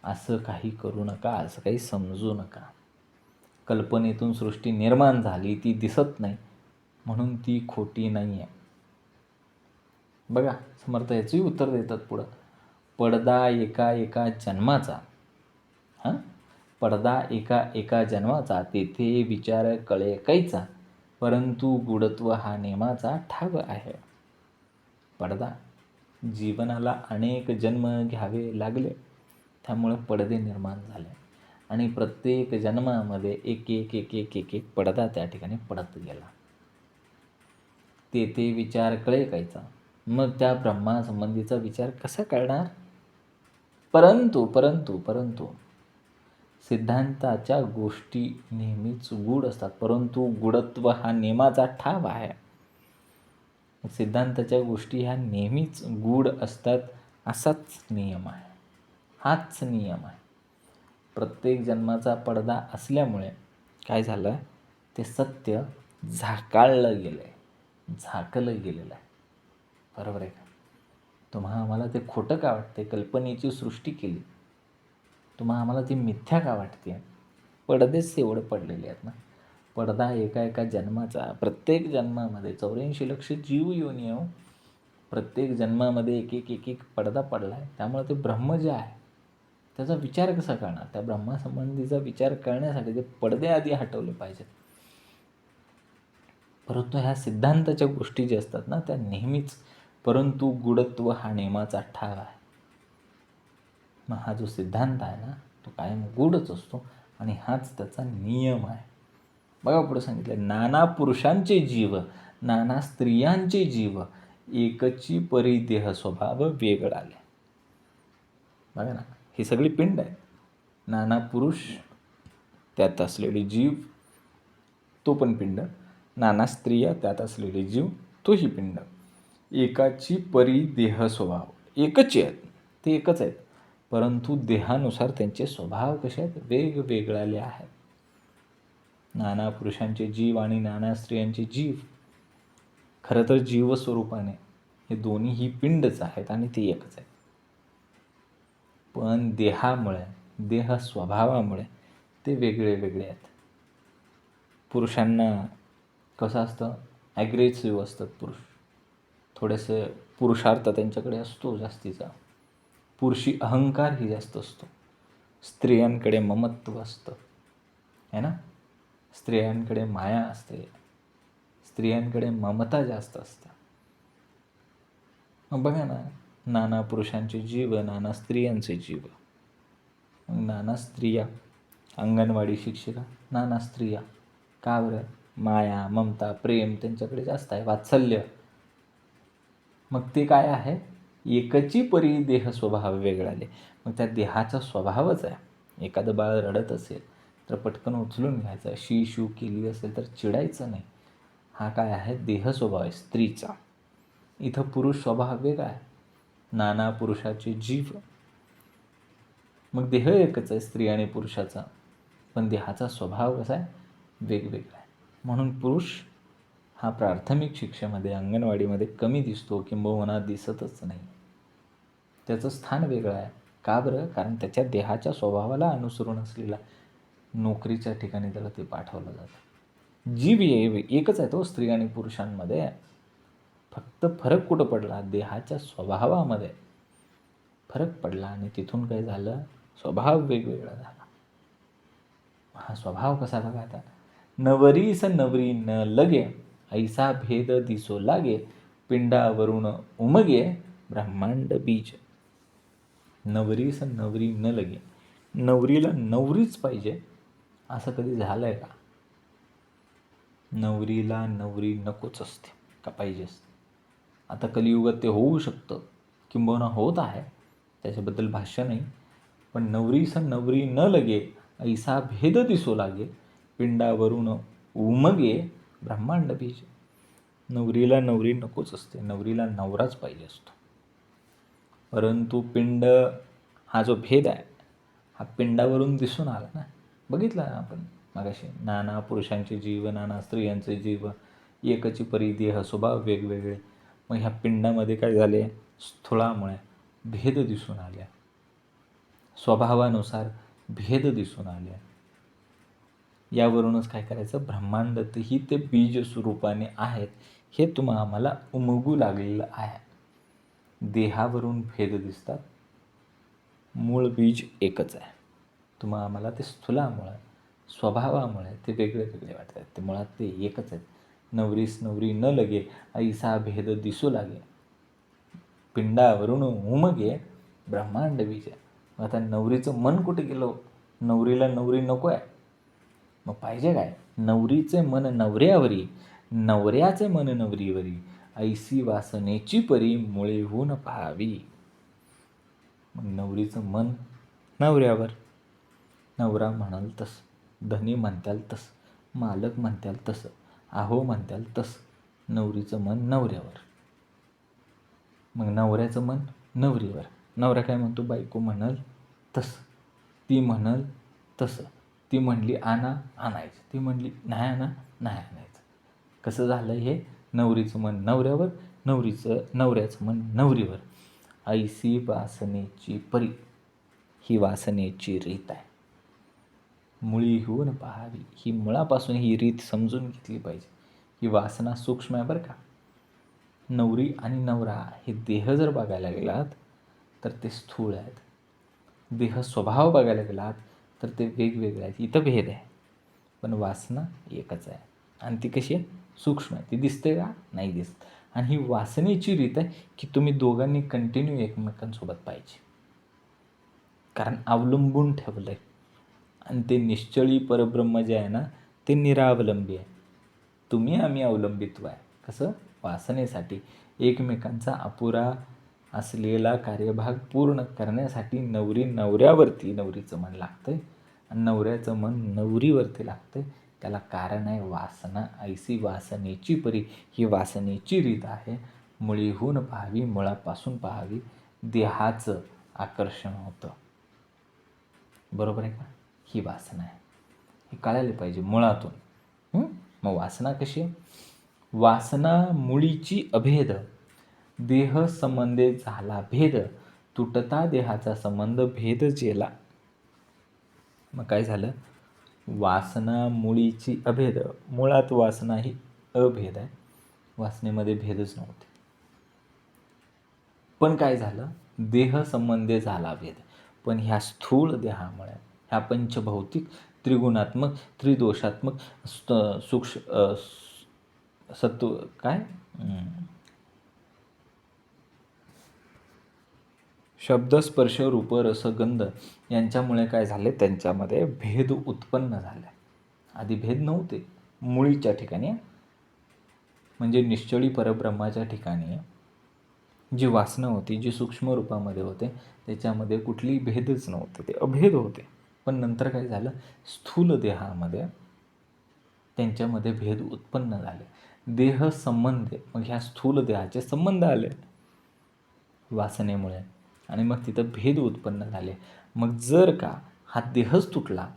असं काही करू नका, असं काही समजू नका. कल्पनेतून सृष्टी निर्माण झाली, ती दिसत नाही म्हणून ती खोटी नाही आहे. बघा समर्थ याचंही उत्तर देतात पुढं, पडदा एका एका जन्माचा, पडदा एका एका जन्माचा, तेथे विचार कळे कैचा, परंतु गुढत्व हा नेमाचा ठाव आहे. पडदा, जीवनाला अनेक जन्म घ्यावे लागले, त्यामुळे पडदे निर्माण झाले आणि प्रत्येक जन्मामध्ये एक एक एक एक एक एक पडदा त्या ठिकाणी पडत गेला. ते विचार कळे कायचा. मग त्या ब्रह्मासंबंधीचा विचार कसा कळणार? परंतु परंतु परंतु सिद्धांताच्या गोष्टी नेहमीच गूढ असतात, परंतु गूढत्व हा नेमाचा ठाव आहे. सिद्धांताच्या गोष्टी ह्या नेहमीच गूढ असतात, असाच नियम आहे. हाच नियम आहे. प्रत्येक जन्माचा पडदा असल्यामुळे काय झालं, ते सत्य झाकलं गेलेलं आहे. बरोबर आहे का? आम्हाला ते खोटं का वाटते? कल्पनेची सृष्टी केली. आम्हाला ती मिथ्या का वाटते? पडदेच एवढे पडलेले आहेत ना. पडदा एका जन्माचा, प्रत्येक जन्मामध्ये 84 लक्ष जीव येऊन येऊ, प्रत्येक जन्मामध्ये एक पडदा पडला आहे. त्यामुळे ते ब्रह्म जे आहे त्याचा विचार कसा करणार? त्या ब्रह्मासंबंधीचा विचार करण्यासाठी ते पडदे आधी हटवले पाहिजेत. परंतु ह्या सिद्धांताच्या गोष्टी ज्या असतात ना, त्या नेहमीच परंतु गूढत्व हा नेमाचा ठाव आहे. मग हा जो सिद्धांत आहे ना, तो कायम गूढच असतो आणि हाच त्याचा नियम आहे. बघा पुढे सांगितलं, नाना पुरुषांचे जीव, नाना स्त्रियांचे जीव, एकची परी देह स्वभाव वेगळाले. बघा ना, ही सगळी पिंड आहे. नाना पुरुष, त्यात असलेले जीव, तो पण पिंड. नाना स्त्रिया, त्यात असलेले जीव, तोही पिंड. एकाची परी देह स्वभाव, एकच आहेत, ते एकच आहेत, परंतु देहानुसार त्यांचे स्वभाव कसे आहेत? वेगवेगळाले आहेत. नाना पुरुषांचे जीव आणि नाना स्त्रियांचे जीव, खरं तर जीवस्वरूपाने हे दोन्हीही पिंडच आहेत आणि ते एकच आहेत. पण देहामुळे, देह स्वभावामुळे ते वेगळे वेगळे आहेत. पुरुषांना कसं असतं? ॲग्रेसिव्ह असतात पुरुष, थोडेसे पुरुषार्थ त्यांच्याकडे असतो जास्तीचा, पुरुषी अहंकारही जास्त असतो. स्त्रियांकडे ममत्व असतं, है ना. स्त्रियांकडे माया असते, स्त्रियांकडे ममता जास्त असते. मग बघा ना, नाना पुरुषांचे जीव, नाना स्त्रियांचे जीव. मग नाना स्त्रिया, अंगणवाडी शिक्षिका, नाना स्त्रिया. का बरं? माया, ममता, प्रेम त्यांच्याकडे जास्त आहे, वात्सल्य. मग ते काय आहे? एकची परी देह स्वभाव वेगळाले. मग त्या देहाचा स्वभावच आहे. एखादं बाळ रडत असेल तर पटकन उचलून घ्यायचं, शी शू केली असेल तर चिडायचं नाही. हा काय आहे? देह स्वभाव आहे स्त्रीचा. इथं पुरुष स्वभाव वेगळा आहे, नाना पुरुषाचे जीव. मग देह एकच आहे स्त्री आणि पुरुषाचा, पण देहाचा स्वभाव कसा आहे? वेगवेगळा आहे. म्हणून पुरुष हा प्राथमिक शिक्षेमध्ये, अंगणवाडीमध्ये कमी दिसतो, किंबहुना दिसतच नाही. त्याचं स्थान वेगळं आहे. का बरं? कारण त्याच्या देहाच्या स्वभावाला अनुसरून असलेला नोकरीच्या ठिकाणी त्याला ते पाठवलं जातं. जीव एकच आहे तो स्त्री आणि पुरुषांमध्ये, फक्त फरक कुठं पडला? देहाच्या स्वभावामध्ये फरक पडला आणि तिथून काय झालं? स्वभाव वेगवेगळा झाला. हा स्वभाव कसा बघा आता, नवरीस नवरी न लगे, ऐसा भेद दिसो लागे, पिंडावरून उमगे ब्रह्मांड बीज. नवरीस नवरी न लगे, नवरीला नवरीच पाहिजे असं कधी झालंय का? नवरीला नवरी नकोच असते का पाहिजे असते? आता कलियुगात ते होऊ शकतं, किंबहुना होत आहे, त्याच्याबद्दल भाष्य नाही. पण नवरीस नवरी न लगे, ऐसा भेद दिसो लागे, पिंडावरून उमगे ब्रह्मांड बीज. नवरीला नवरी नकोच असते, नवरीला नवराच पाहिजे असतो. परंतु पिंड हा जो भेद आहे, हा पिंडावरून दिसून आला ना. बघितलं ना आपण मगाशी, नाना पुरुषांचे जीव, नाना स्त्रियांचे जीव, एकची परी देह स्वभाव वेगवेगळे. मग ह्या पिंडामध्ये काय झाले? स्थूळामुळे भेद दिसून आल्या, स्वभावानुसार भेद दिसून आल्या. यावरूनच काय करायचं? ब्रह्मांडातही ते बीज स्वरूपाने आहेत हे आम्हाला उमगू लागलेलं आहे. देहावरून भेद दिसतात, मूळ बीज एकच आहे. आम्हाला ते स्थूलामुळे, स्वभावामुळे ते वेगळे वेगळे वाटतात, ते मुळात ते एकच आहेत. नवरीस नवरी न लगे, ऐसा भेद दिसू लागे, पिंडावरून उमगे ब्रह्मांड बीज. आता नवरीचं मन कुठे गेलं? नवरीला नवरी नको आहे, मग पाहिजे काय? नवरीचे मन नवऱ्यावरी, नवऱ्याचे मन नवरीवरी, ऐसी वासनेची परी मुळे होऊन पाहावी. मग नवरीचं मन नवऱ्यावर, नवरा म्हणाल तसं, धनी म्हणताल तसं, मालक म्हणताल तसं, आहो म्हणताल तसं, नवरीचं मन नवऱ्यावर. मग नवऱ्याचं मन नवरीवर. नवरा काय म्हणतो? बायको म्हणाल तसं, ती म्हणाल तसं. ती म्हणली आणा, आणायचं. ती म्हणली नाही आणा, नाही आणायचं. कसं झालं हे? नवरीचं मन नवऱ्यावर, नवऱ्याचं मन नवरीवर. ऐसी वासनेची परी, ही वासनेची रीत आहे. मुळी होऊन पाहावी, ही मुळापासून ही रीत समजून घेतली पाहिजे. ही वासना सूक्ष्म आहे बरं का. नवरी आणि नवरा हे देह जर बघायला गेलात तर ते स्थूळ आहेत. देह स्वभाव बघायला गेलात तर ते वेगवेगळे आहेत. इथं भेद आहे, पण वासना एकच आहे. आणि ती कशी आहे? सूक्ष्म आहे. ती दिसते का? नाही दिसत. आणि ही वासनेची रीत आहे की तुम्ही दोघांनी कंटिन्यू एकमेकांसोबत पाहिजे, कारण अवलंबून ठेवलं आहे. आणि ते निश्चळी परब्रह्म जे आहे ना, ते निरावलंबी आहे. तुम्ही आम्ही अवलंबित्व आहे. कसं? वासनेसाठी. एकमेकांचा अपुरा असलेला कार्यभाग पूर्ण करण्यासाठी नवरी नवऱ्यावरती, नवरीचं मन लागतं आहे, आणि नवऱ्याचं मन नवरीवरती लागतं आहे. त्याला कारण आहे वासना. ऐसी वासनेची परी, ही वासनेची रीत आहे. मुळी होऊन पाहावी, मुळापासून पाहावी. देहाचं आकर्षण होतं. बरोबर आहे का? ही वासना आहे. हे कळायला पाहिजे मुळातून. मग वासना कशी आहे? वासना मुळीची अभेद, देह संबंधे झाला भेद, तुटता देहाचा संबंध भेद जेला. मग काय झालं? वासना मुळीची अभेद. मुळात वासना ही अभेद आहे. वासनेमध्ये भेदच नव्हते. पण काय झालं? देह संबंधे झाला भेद. पण ह्या स्थूळ देहामुळे, ह्या पंचभौतिक, त्रिगुणात्मक, त्रिदोषात्मक, सत्व काय शब्द, स्पर्श, रूप, रस, गंध यांच्यामुळे काय झाले? त्यांच्यामध्ये भेद उत्पन्न झाले. आधी भेद नव्हते मुळीच्या ठिकाणी. म्हणजे निश्चळी परब्रह्माच्या ठिकाणी जी वासना होती, जी सूक्ष्म रूपामध्ये होते, त्याच्यामध्ये कुठलीही भेदच नव्हते, ते अभेद होते. पण नंतर काय झालं? स्थूल देहामध्ये त्यांच्यामध्ये भेद उत्पन्न झाले. देह संबंध, मग ह्या स्थूल देहाचे संबंध आले वासनेमुळे, आणि मग तिथं भेद उत्पन्न झाले. मग जर का हा देहच तुटला,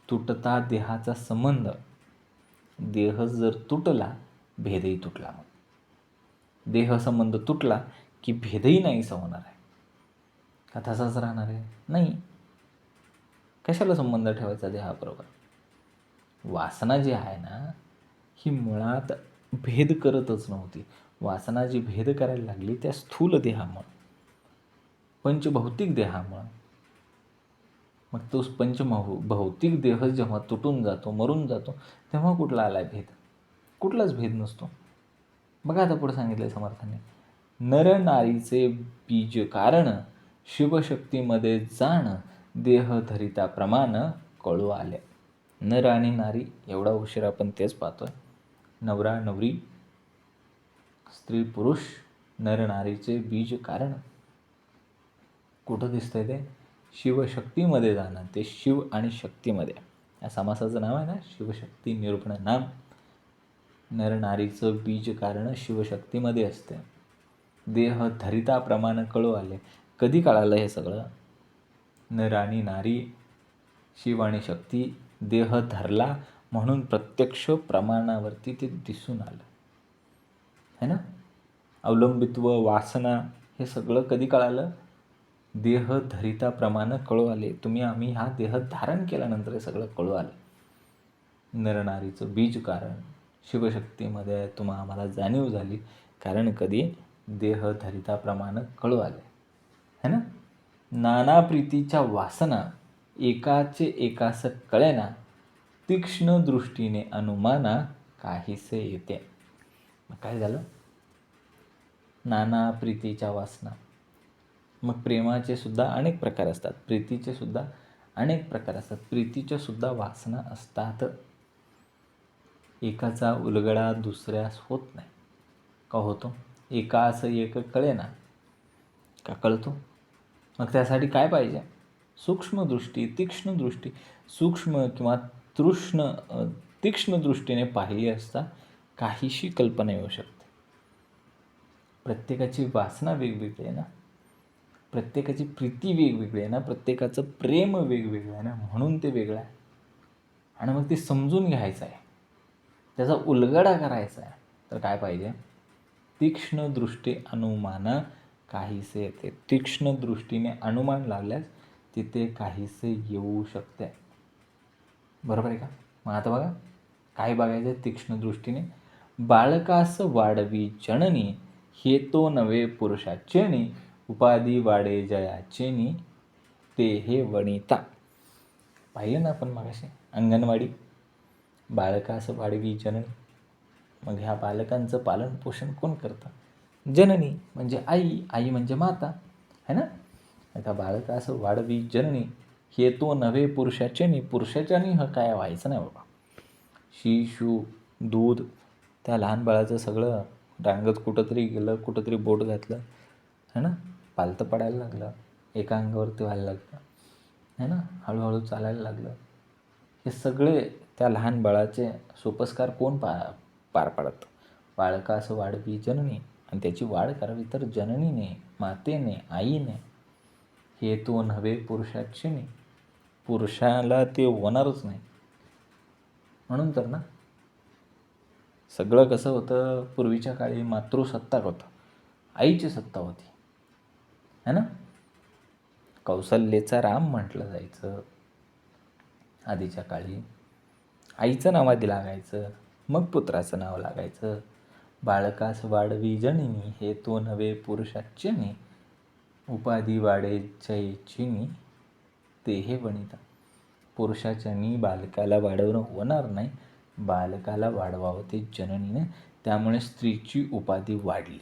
तुटता देहाचा संबंध, देह जर तुटला, भेदही तुटला. मग देह संबंध तुटला की भेदही नाहीसा होणार आहे का? तसाच राहणार आहे? नाही. कशाला संबंध ठेवायचा देहाबरोबर? वासना जी आहे ना, ही मुळात भेद करतच नव्हती. वासना जी भेद करायला लागली त्या स्थूल देहामुळं, पंचभौतिक देहामुळं. मग तो भौतिक देह जेव्हा तुटून जातो, मरून जातो, तेव्हा कुठला आला भेद? कुठलाच भेद नसतो. बघा आता पुढे सांगितलं समर्थाने, नर नारीचे बीज कारण, शिवशक्तीमध्ये जाण, देह धरिता प्रमाण कळू आले. नर आणि नारी, एवढा उशीर आपण तेच पाहतोय. नवरा नवरी, स्त्री पुरुष, नर नारीचे बीज कारण. कुठं दिसतंय ते? शिवशक्तीमध्ये जाणं. ते शिव आणि शक्तीमध्ये. या समासाचं नाव आहे ना, शिवशक्ती निरूपण नाम. नर नारीचं बीज कारण शिवशक्तीमध्ये असते. देह धरिता प्रमाण कळू आले. कधी कळालं हे सगळं? नर आणि नारी, शिव आणि शक्ती, देह धरला म्हणून प्रत्यक्ष प्रमाणावरती ते दिसून आलं है ना. अवलंबित्व, वासना, हे सगळं कधी कळालं? देह धरिता प्रमाण कळू आले. तुम्ही आम्ही हा देह धारण केल्यानंतर हे सगळं कळू आलं. नरनारीचं बीज कारण शिवशक्तीमध्ये आम्हाला जाणीव झाली. कारण कधी? देह धरिता प्रमाण कळू आले है ना. नाना प्रीतीच्या वासना, एकाचे एकास कळेना, तीक्ष्ण दृष्टीने अनुमाना काहीसे येते. मग काय झालं? नाना प्रीतीच्या वासना. मग प्रेमाचे सुद्धा अनेक प्रकार असतात, प्रीतीचे सुद्धा अनेक प्रकार असतात, प्रीतीच्या सुद्धा वासना असतात. एकाचा उलगडा दुसऱ्यास होत नाही. का होतो? एकास एक कळेना का कळतो? मग त्यासाठी काय पाहिजे? सूक्ष्मदृष्टी, तीक्ष्ण दृष्टी. सूक्ष्म किंवा तीक्ष्ण दृष्टीने पाहिली असता काहीशी कल्पना येऊ शकते. प्रत्येकाची वासना वेगवेगळी आहे ना, प्रत्येकाची प्रीती वेगवेगळी आहे ना, प्रत्येकाचं प्रेम वेगवेगळं आहे ना, म्हणून ते वेगळं आहे. आणि मग ते समजून घ्यायचं आहे, त्याचा उलगडा करायचा आहे. तर काय पाहिजे? तीक्ष्ण दृष्टी अनुमान काहीसे येते. तीक्ष्ण दृष्टीने अनुमान लावल्यास तिथे काहीसे येऊ शकते. बरोबर आहे का? मग आता बघा काय बघायचं आहे तीक्ष्ण दृष्टीने. बाळकास वाढवी जननी, हे तो नवे पुरुषाचेनी, उपाधी वाढे जयाचेनी, ते हे वनिता. पाहिलं ना आपण मगाशी अंगणवाडी. बाळकास वाढवी जननी, मग ह्या बालकांचं पालन पोषण कोण करतं? जननी म्हणजे आई, आई म्हणजे माता है ना. आता बाळकास वाढवी जननी, हे तो नवे पुरुषाचेनी. पुरुषाच्यानी हा काय व्हायचं नाही बाबा. शिशू दूध, त्या लहान बाळाचं सगळं रांगत कुठंतरी गेलं, कुठंतरी बोट घातलं है ना, पालतं पडायला लागलं, एका अंगावरती व्हायला लागलं है ना, हळूहळू चालायला लागलं. हे सगळे त्या लहान बाळाचे सोपस्कार कोण पार पाडतं? बाळकास वाढवी जननी. आणि त्याची वाढ करावी तर जननीने, मातेने, आईने. हे तो नव्हे पुरुषाचेनी, पुरुषाला ते होणारच नाही. म्हणून तर ना सगळं कसं होतं, पूर्वीच्या काळी मातृसत्ताक होतं, आईची सत्ता होती है ना. कौसल्येचा राम म्हटलं जायचं आधीच्या काळी. आईचं नाव आधी लागायचं, मग पुत्राचं नाव लागायचं. बाळकास वाढवी जननी, हे तो नवे पुरुषाचेनी, उपाधी वाढे जयचिनी, ते हे वनिता. पुरुषाच्यानी बालकाला वाढवणं होणार नाही, बालकाला वाढवावं ते जननीने. त्यामुळे स्त्रीची उपाधी वाढली.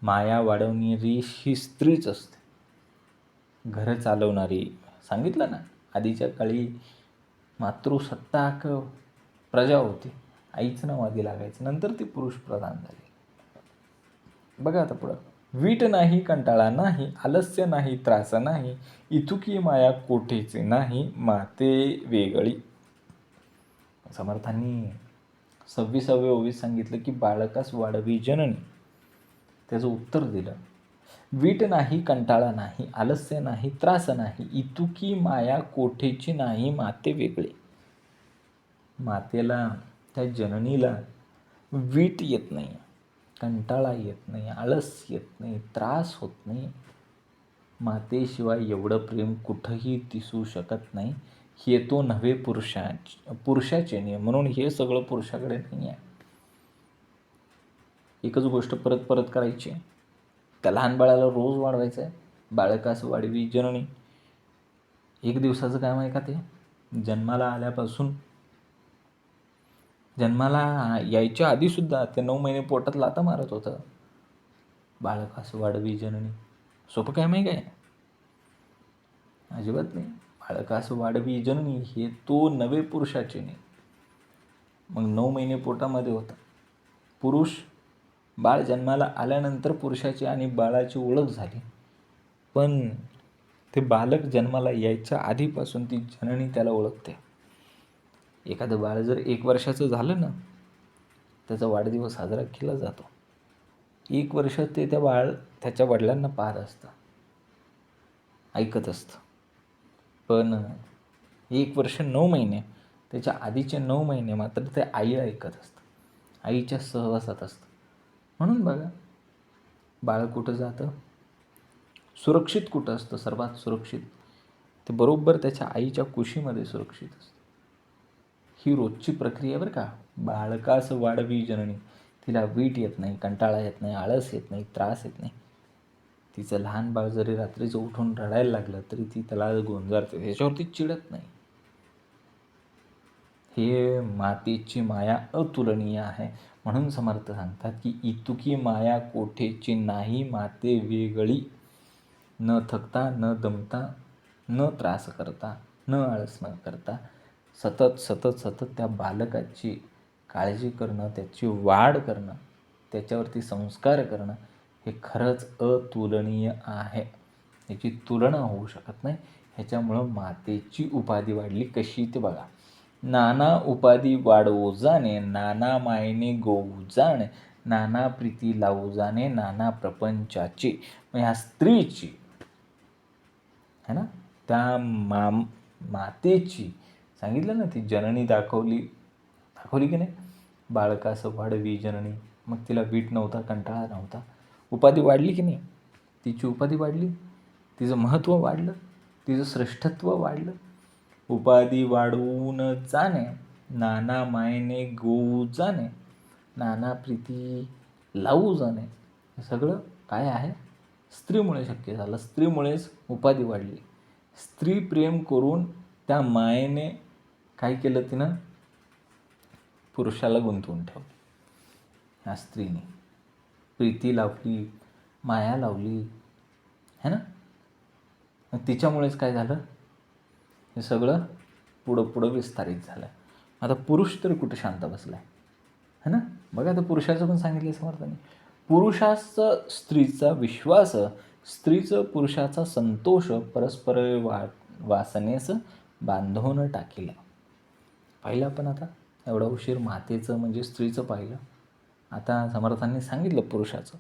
माया वाढवणारी ही स्त्रीच असते, घरं चालवणारी. सांगितलं ना आधीच्या काळी मातृसत्ताक प्रजा होती, आईचं नाव आधी लागायचं, नंतर ती पुरुष प्रधान झाली. बघा आता पुढं. वीट नाही कंटाळा नाही, आलस्य नाही त्रास नाही, इथुकी माया कोठेचे नाही, माते वेगळी. समर्थांनी 26वे ओवीत सांगितलं की बाळकास वाढवी जननी. त्याचं उत्तर दिलं, वीट नाही कंटाळा नाही, आलस्य नाही त्रास नाही, इतुकी माया कोठेची नाही, माते वेगळी. मातेला, त्या जननीला वीट येत नाही, कंटाळा येत नाही, आळस येत नाही, त्रास होत नाही. मातेशिवाय एवढं प्रेम कुठंही दिसू शकत नाही. हे तो नव्हे पुरुषाचे नियम. म्हणून हे सगळं पुरुषाकडे नाही आहे. एकच गोष्ट परत परत करायची, त्या लहान बाळाला रोज वाढवायचं आहे. बाळकास वाढवी जननी. एक दिवसाचं काम आहे का ते? जन्माला आल्यापासून, जन्माला यायच्या आधीसुद्धा ते 9 महिने पोटात लाथा मारत होतं. बाळकास वाढवी जननी सोपं काम आहे काय? अजिबात नाही. बाळकास वाढवी जननी, हे तो नवे पुरुषाचे नाही. मग 9 महिने पोटामध्ये होता पुरुष. बाळ जन्माला आल्यानंतर पुरुषाची आणि बाळाची ओळख झाली, पण ते बालक जन्माला यायच्या आधीपासून ती जननी त्याला ओळखते. एखादं बाळ जर 1 वर्षाचं झालं ना, त्याचा वाढदिवस साजरा केला जातो. 1 वर्ष ते त्या बाळ त्याच्या वडिलांना पाहत असतं, ऐकत असतं. पण 1 वर्ष 9 महिने, त्याच्या आधीचे 9 महिने मात्र ते आईला ऐकत असतं, आईच्या सहवासात असतं. म्हणून बघा बाळ कुठं जातं, सुरक्षित कुठं असतं, सर्वात सुरक्षित ते बरोबर त्याच्या आईच्या कुशीमध्ये सुरक्षित असतं. ही रोजची प्रक्रिया बरं का. बाळकास वाढवी जननी, तिला वीट येत नाही, कंटाळा येत नाही, आळस येत नाही, त्रास येत नाही. तिचं लहान बाळ जरी रात्रीचं उठून रडायला लागलं तरी ती त्याला गोंजारते, त्याच्यावरती चिडत नाही. हे मातेची माया अतुलनीय आहे. म्हणून समर्थ सांगतात की इतुकी माया कोठेची नाही, माते वेगळी. न थकता, न दमता, न त्रास करता, न आळस न करता, सतत सतत सतत त्या बालकाची काळजी करणं, त्याची वाढ करणं, त्याच्यावरती संस्कार करणं हे खरंच अतुलनीय आहे. याची तुलना होऊ शकत नाही. ह्याच्यामुळं मातेची उपाधी वाढली. कशी ते बघा. नाना उपाधी वाढवू जाणे, नाना मायने गोवू जाणे, नाना प्रीती लावू जाणे, नाना प्रपंचाची. मग ह्या स्त्रीची है ना, त्या मातेची सांगितलं ना, ती जननी दाखवली की नाही, बाळकासं वाढवी जननी. मग तिला वीट नव्हता, कंटाळा नव्हता. उपाधी वाढली की नाही, तिची उपाधी वाढली, तिचं महत्त्व वाढलं, तिचं श्रेष्ठत्व वाढलं. उपाधी वाढवून जाणे, नाना मायने गोवू जाणे, नाना प्रीती लावू जाणे, हे सगळं काय आहे, स्त्रीमुळे शक्य झालं. स्त्रीमुळेच उपाधी वाढली. स्त्री प्रेम करून त्या मायेने काय केलं, तिनं पुरुषाला गुंतवून ठेवलं. ह्या स्त्रीने प्रीती लावली, माया लावली, है ना. मग तिच्यामुळेच काय झालं, हे सगळं पुढं विस्तारित झालं. आता पुरुष तर कुठं शांत बसला आहे, है ना. बघा, आता पुरुषाचं पण सांगितलं समर्थाने. पुरुषाचं स्त्रीचा विश्वास, स्त्रीचं पुरुषाचा संतोष, परस्पर वासनेस बांधवून टाकीला. पाहिलं आपण आता एवढा उशीर मातेचं म्हणजे स्त्रीचं पाहिलं. आता समर्थांनी सांगितलं पुरुषाचं.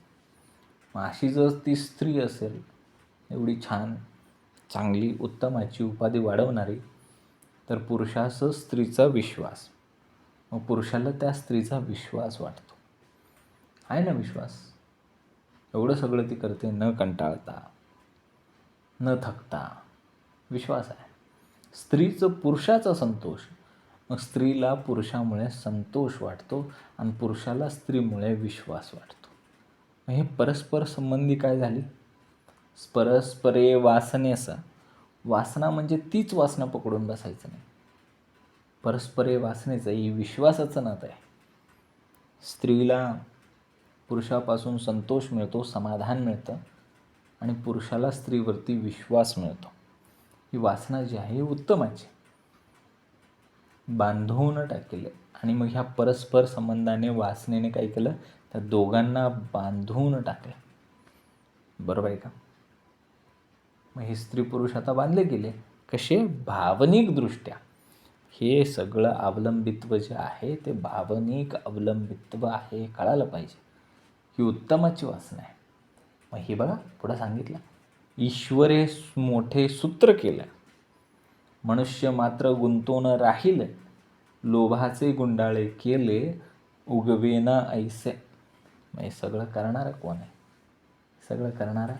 मग अशी जर ती स्त्री असेल, एवढी छान, चांगली, उत्तमाची, उपाधी वाढवणारी, तर पुरुषाचं स्त्रीचा विश्वास. मग पुरुषाला त्या स्त्रीचा विश्वास वाटतो. आहे ना विश्वास. एवढं सगळं ती करते न कंटाळता, न थकता. विश्वास आहे. स्त्रीचं पुरुषाचा संतोष. मग स्त्रीला पुरुषामुळे संतोष वाटतो आणि पुरुषाला स्त्रीमुळे विश्वास वाटतो. मग हे परस्पर संबंधी काय झाली, परस्परे वासनेस. वासना म्हणजे तीच वासना पकडून बसायचं नाही. परस्परे वासनेचं ही विश्वासाचं नातं आहे. स्त्रीला पुरुषापासून संतोष मिळतो, समाधान मिळतं, आणि पुरुषाला स्त्रीवरती विश्वास मिळतो. ही वासना जी आहे ही उत्तमाची, बांधवून टाकेल. आणि मग ह्या परस्पर संबंधाने, वासनेने काय केलं, त्या दोघांना बांधवून टाकलं. बरोबर आहे का. मग हे स्त्री पुरुष आता बांधले गेले. कसे, भावनिकदृष्ट्या. हे सगळं अवलंबित्व जे आहे ते भावनिक अवलंबित्व आहे, कळायला पाहिजे. ही उत्तमाची वासना आहे. मग हे बघा पुढं सांगितलं, ईश्वरे मोठे सूत्र केलं, मनुष्य मात्र गुंतून राहिले, लोभाचे गुंडाळे केले, उगवेना ऐसे. मग हे सगळं करणारा कोण आहे, सगळं करणारा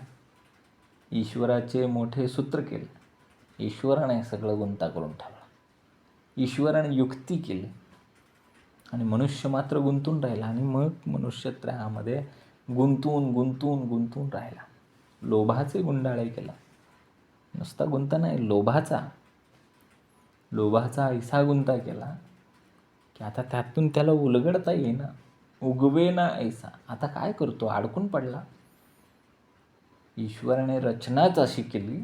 ईश्वराचे मोठे सूत्र केले. ईश्वराने सगळं गुंता करून ठेवला. ईश्वराने युक्ती केली आणि मनुष्य मात्र गुंतून राहिला. आणि मग मनुष्य त्रामध्ये गुंतून राहिला. लोभाचे गुंडाळे केला. नुसता गुंता नाही, लोभाचा ऐसा गुंता केला की आता त्यातून त्याला उलगडता येईना. उगवेना ऐसा. आता काय करतो, अडकून पडला. ईश्वराने रचनाच अशी केली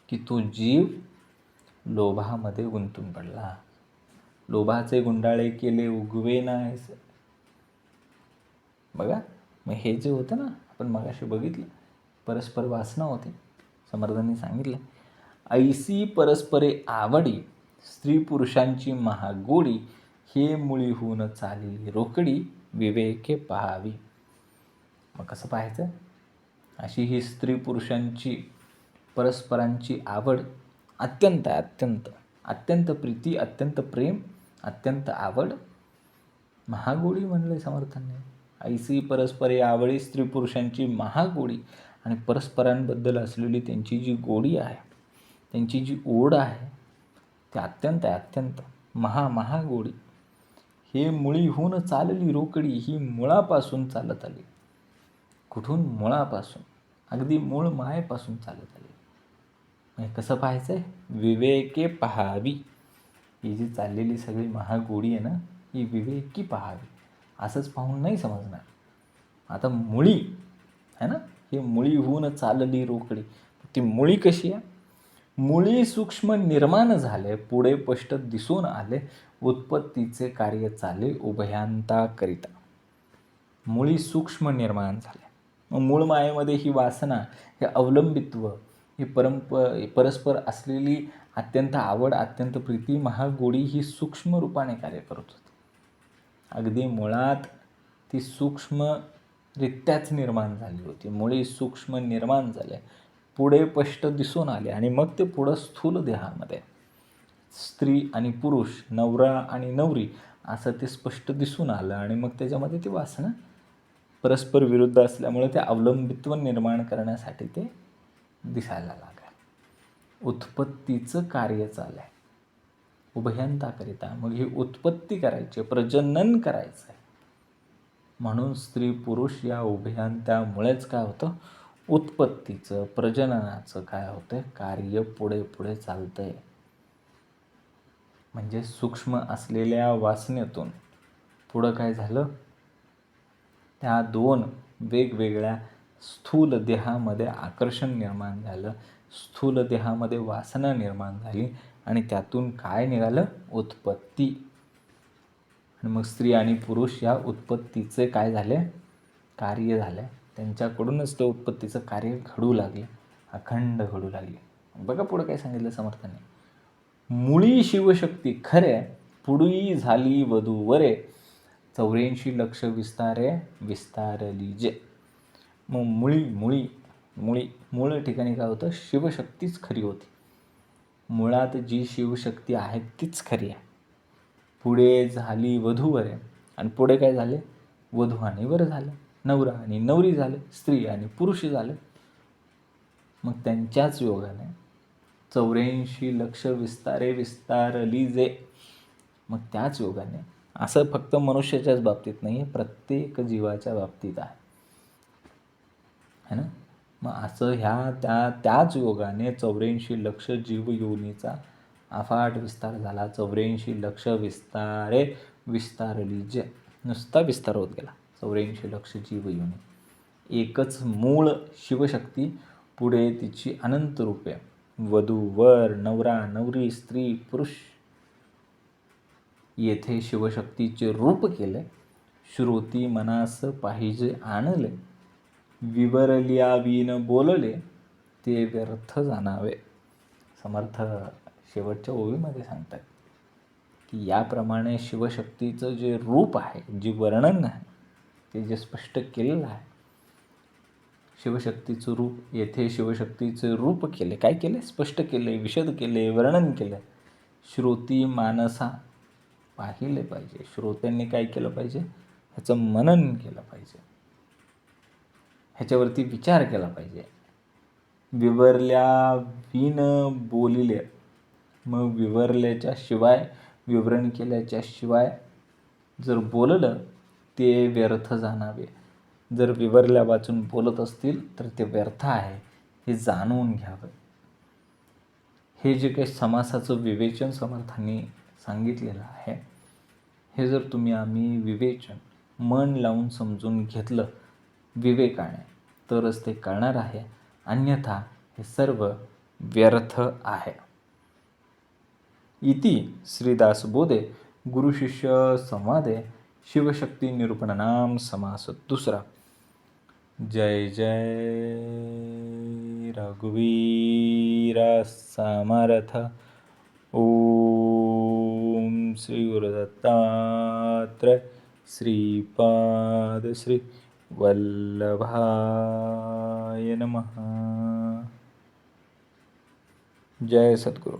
की तो जीव लोभामध्ये गुंतून पडला. लोभाचे गुंडाळे केले, उगवेना ऐसे. बघा, मग हे जे होतं ना, आपण मगाशी बघितलं, परस्पर वासना होते. समर्थांनी सांगितलं, ऐसी परस्परे आवडी, स्त्री पुरुषांची महागोडी, हे मुळी होऊन चाली रोकडी, विवेके पहावी. मग कसं पाहायचं, अशी ही स्त्री पुरुषांची परस्परांची आवड अत्यंत अत्यंत प्रीती, अत्यंत प्रेम, अत्यंत आवड, महागोडी म्हणले समर्थांनी. ऐसी परस्परे आवडी, स्त्री पुरुषांची महागोडी. आणि परस्परांबद्दल असलेली त्यांची जी गोडी आहे, त्यांची जी ओढ आहे, ती अत्यंत महागोडी. हे मुळी होऊन चालली रोकडी, ही मुळापासून चालत आली. कुठून, मुळापासून, अगदी मूळ मायेपासून चालत आली. म्हणजे कसं पाहायचं आहे, विवेके पहावी. ही जी चाललेली सगळी महागोडी आहे ना, ही विवेकी पहावी. असंच पाहून नाही समजणार. आता मुळी आहे ना, हे मुळी होऊन चालली रोकडी. ती मुळी कशी आहे, मुळी सूक्ष्म निर्माण झाले, पुढे स्पष्ट दिसून आले, उत्पत्तीचे कार्य चाले उभयांताकरिता. मुळी सूक्ष्म निर्माण झाले. मग मूळ मायेमध्ये ही वासना, हे अवलंबित्व, ही परस्पर असलेली अत्यंत आवड, अत्यंत प्रीती, महागोडी ही सूक्ष्म रूपाने कार्य करत होती. अगदी मुळात ती सूक्ष्मरित्याच निर्माण झाली होती. मुळी सूक्ष्म निर्माण झाले, पुढे स्पष्ट दिसून आले आणि मग ते पुढं स्थूल देहामध्ये स्त्री आणि पुरुष, नवरा आणि नवरी असं ते स्पष्ट दिसून आलं आणि मग त्याच्यामध्ये ती वासना परस्पर विरुद्ध असल्यामुळे ते अवलंबित्व निर्माण करण्यासाठी ते दिसायला लागलं. उत्पत्तीचं कार्य चाललंय उभयांताकरिता. मग ही उत्पत्ती करायची, प्रजनन करायचं आहे. म्हणून स्त्री पुरुष या उभयांतामुळेच काय होतं, उत्पत्तीचं, प्रजननाचं काय होतं, कार्य पुढे पुढे चालतंय. म्हणजे सूक्ष्म असलेल्या वासनेतून पुढं काय झालं, त्या दोन वेगवेगळ्या स्थूल देहामध्ये आकर्षण निर्माण झालं, स्थूल देहामध्ये वासना निर्माण झाली आणि त्यातून काय निघालं, उत्पत्ती. आणि मग स्त्री आणि पुरुष या उत्पत्तीचे काय झाले, कार्य झाले. त्यांच्याकडूनच ते उत्पत्तीचं कार्य घडू लागले, अखंड घडू लागले. बघा पुढं काय सांगितलं समर्थाने, मुळी शिवशक्ती खरे, पुढी झाली वधूवरे, 84 लक्ष विस्तारे विस्तारली जे. मग मूळ ठिकाणी काय होतं, शिवशक्तीच खरी होती. मुळात जी शिवशक्ती आहे तीच खरी आहे. पुढे झाली वधूवरे, आणि पुढे काय झाले, वधू आणि वर झालं, नवरा आणि नवरी झाले, स्त्री आणि पुरुष झाले. मग त्यांच्याच योगाने 84 लक्ष विस्तारे विस्तारली जे. मग त्याच योगाने, असं फक्त मनुष्याच्याच बाबतीत नाही, प्रत्येक जीवाच्या बाबतीत आहे ना. मग असं त्याच योगाने 84 लक्ष जीव योनीचा अफाट विस्तार झाला. 84 लक्ष विस्तारे विस्तारली जे. नुसता विस्तार होत गेला. 84 लक्ष जीव योनी. एकच मूळ शिवशक्ती, पुढे तिची अनंत रूपे, वधू वर, नवरा नवरी, स्त्री पुरुष. येथे शिवशक्तीचे रूप केले, श्रुती मनास पाहिजे आणले, विवरल्याविन बोलले, ते व्यर्थ जाणावे. समर्थ शेवटच्या ओवीमध्ये सांगतात की याप्रमाणे शिवशक्तीचं जे रूप आहे, जे वर्णन आहे, ते जे स्पष्ट केलेलं आहे, शिवशक्तीचं रूप, येथे शिवशक्तीचे रूप केले, काय केले, स्पष्ट केले, विशद केले, वर्णन केले. श्रुती मानसा पाहिले पाहिजे, श्रोत्यांनी काय केलं पाहिजे, ह्याचं मनन केलं पाहिजे, ह्याच्यावरती विचार केला पाहिजे. विवरल्या विन बोलिले, मग विवरल्याच्या शिवाय, विवरण केल्याच्या शिवाय जर बोललं, ते व्यर्थ जाणावे. जर विवरल्या वाचून बोलत असतील तर ते व्यर्थ आहे, हे जाणून घ्यावं. हे जे काही समासाचं विवेचन समर्थांनी सांगितलेलं आहे, हे जर आम्ही विवेचन मन लावून समजून घेतलं विवेकाने, तरच ते कळणार आहे. अन्यथा हे सर्व व्यर्थ आहे. इति श्रीदासबोधे गुरुशिष्य संवादे शिवशक्ती निरूपणानाम समास दुसरा. जय जय रघुवीर समर्थ. ओम श्री गुरुदत्तात्रय श्रीपाद श्री वल्लभाय नमः. जय सद्गुरु.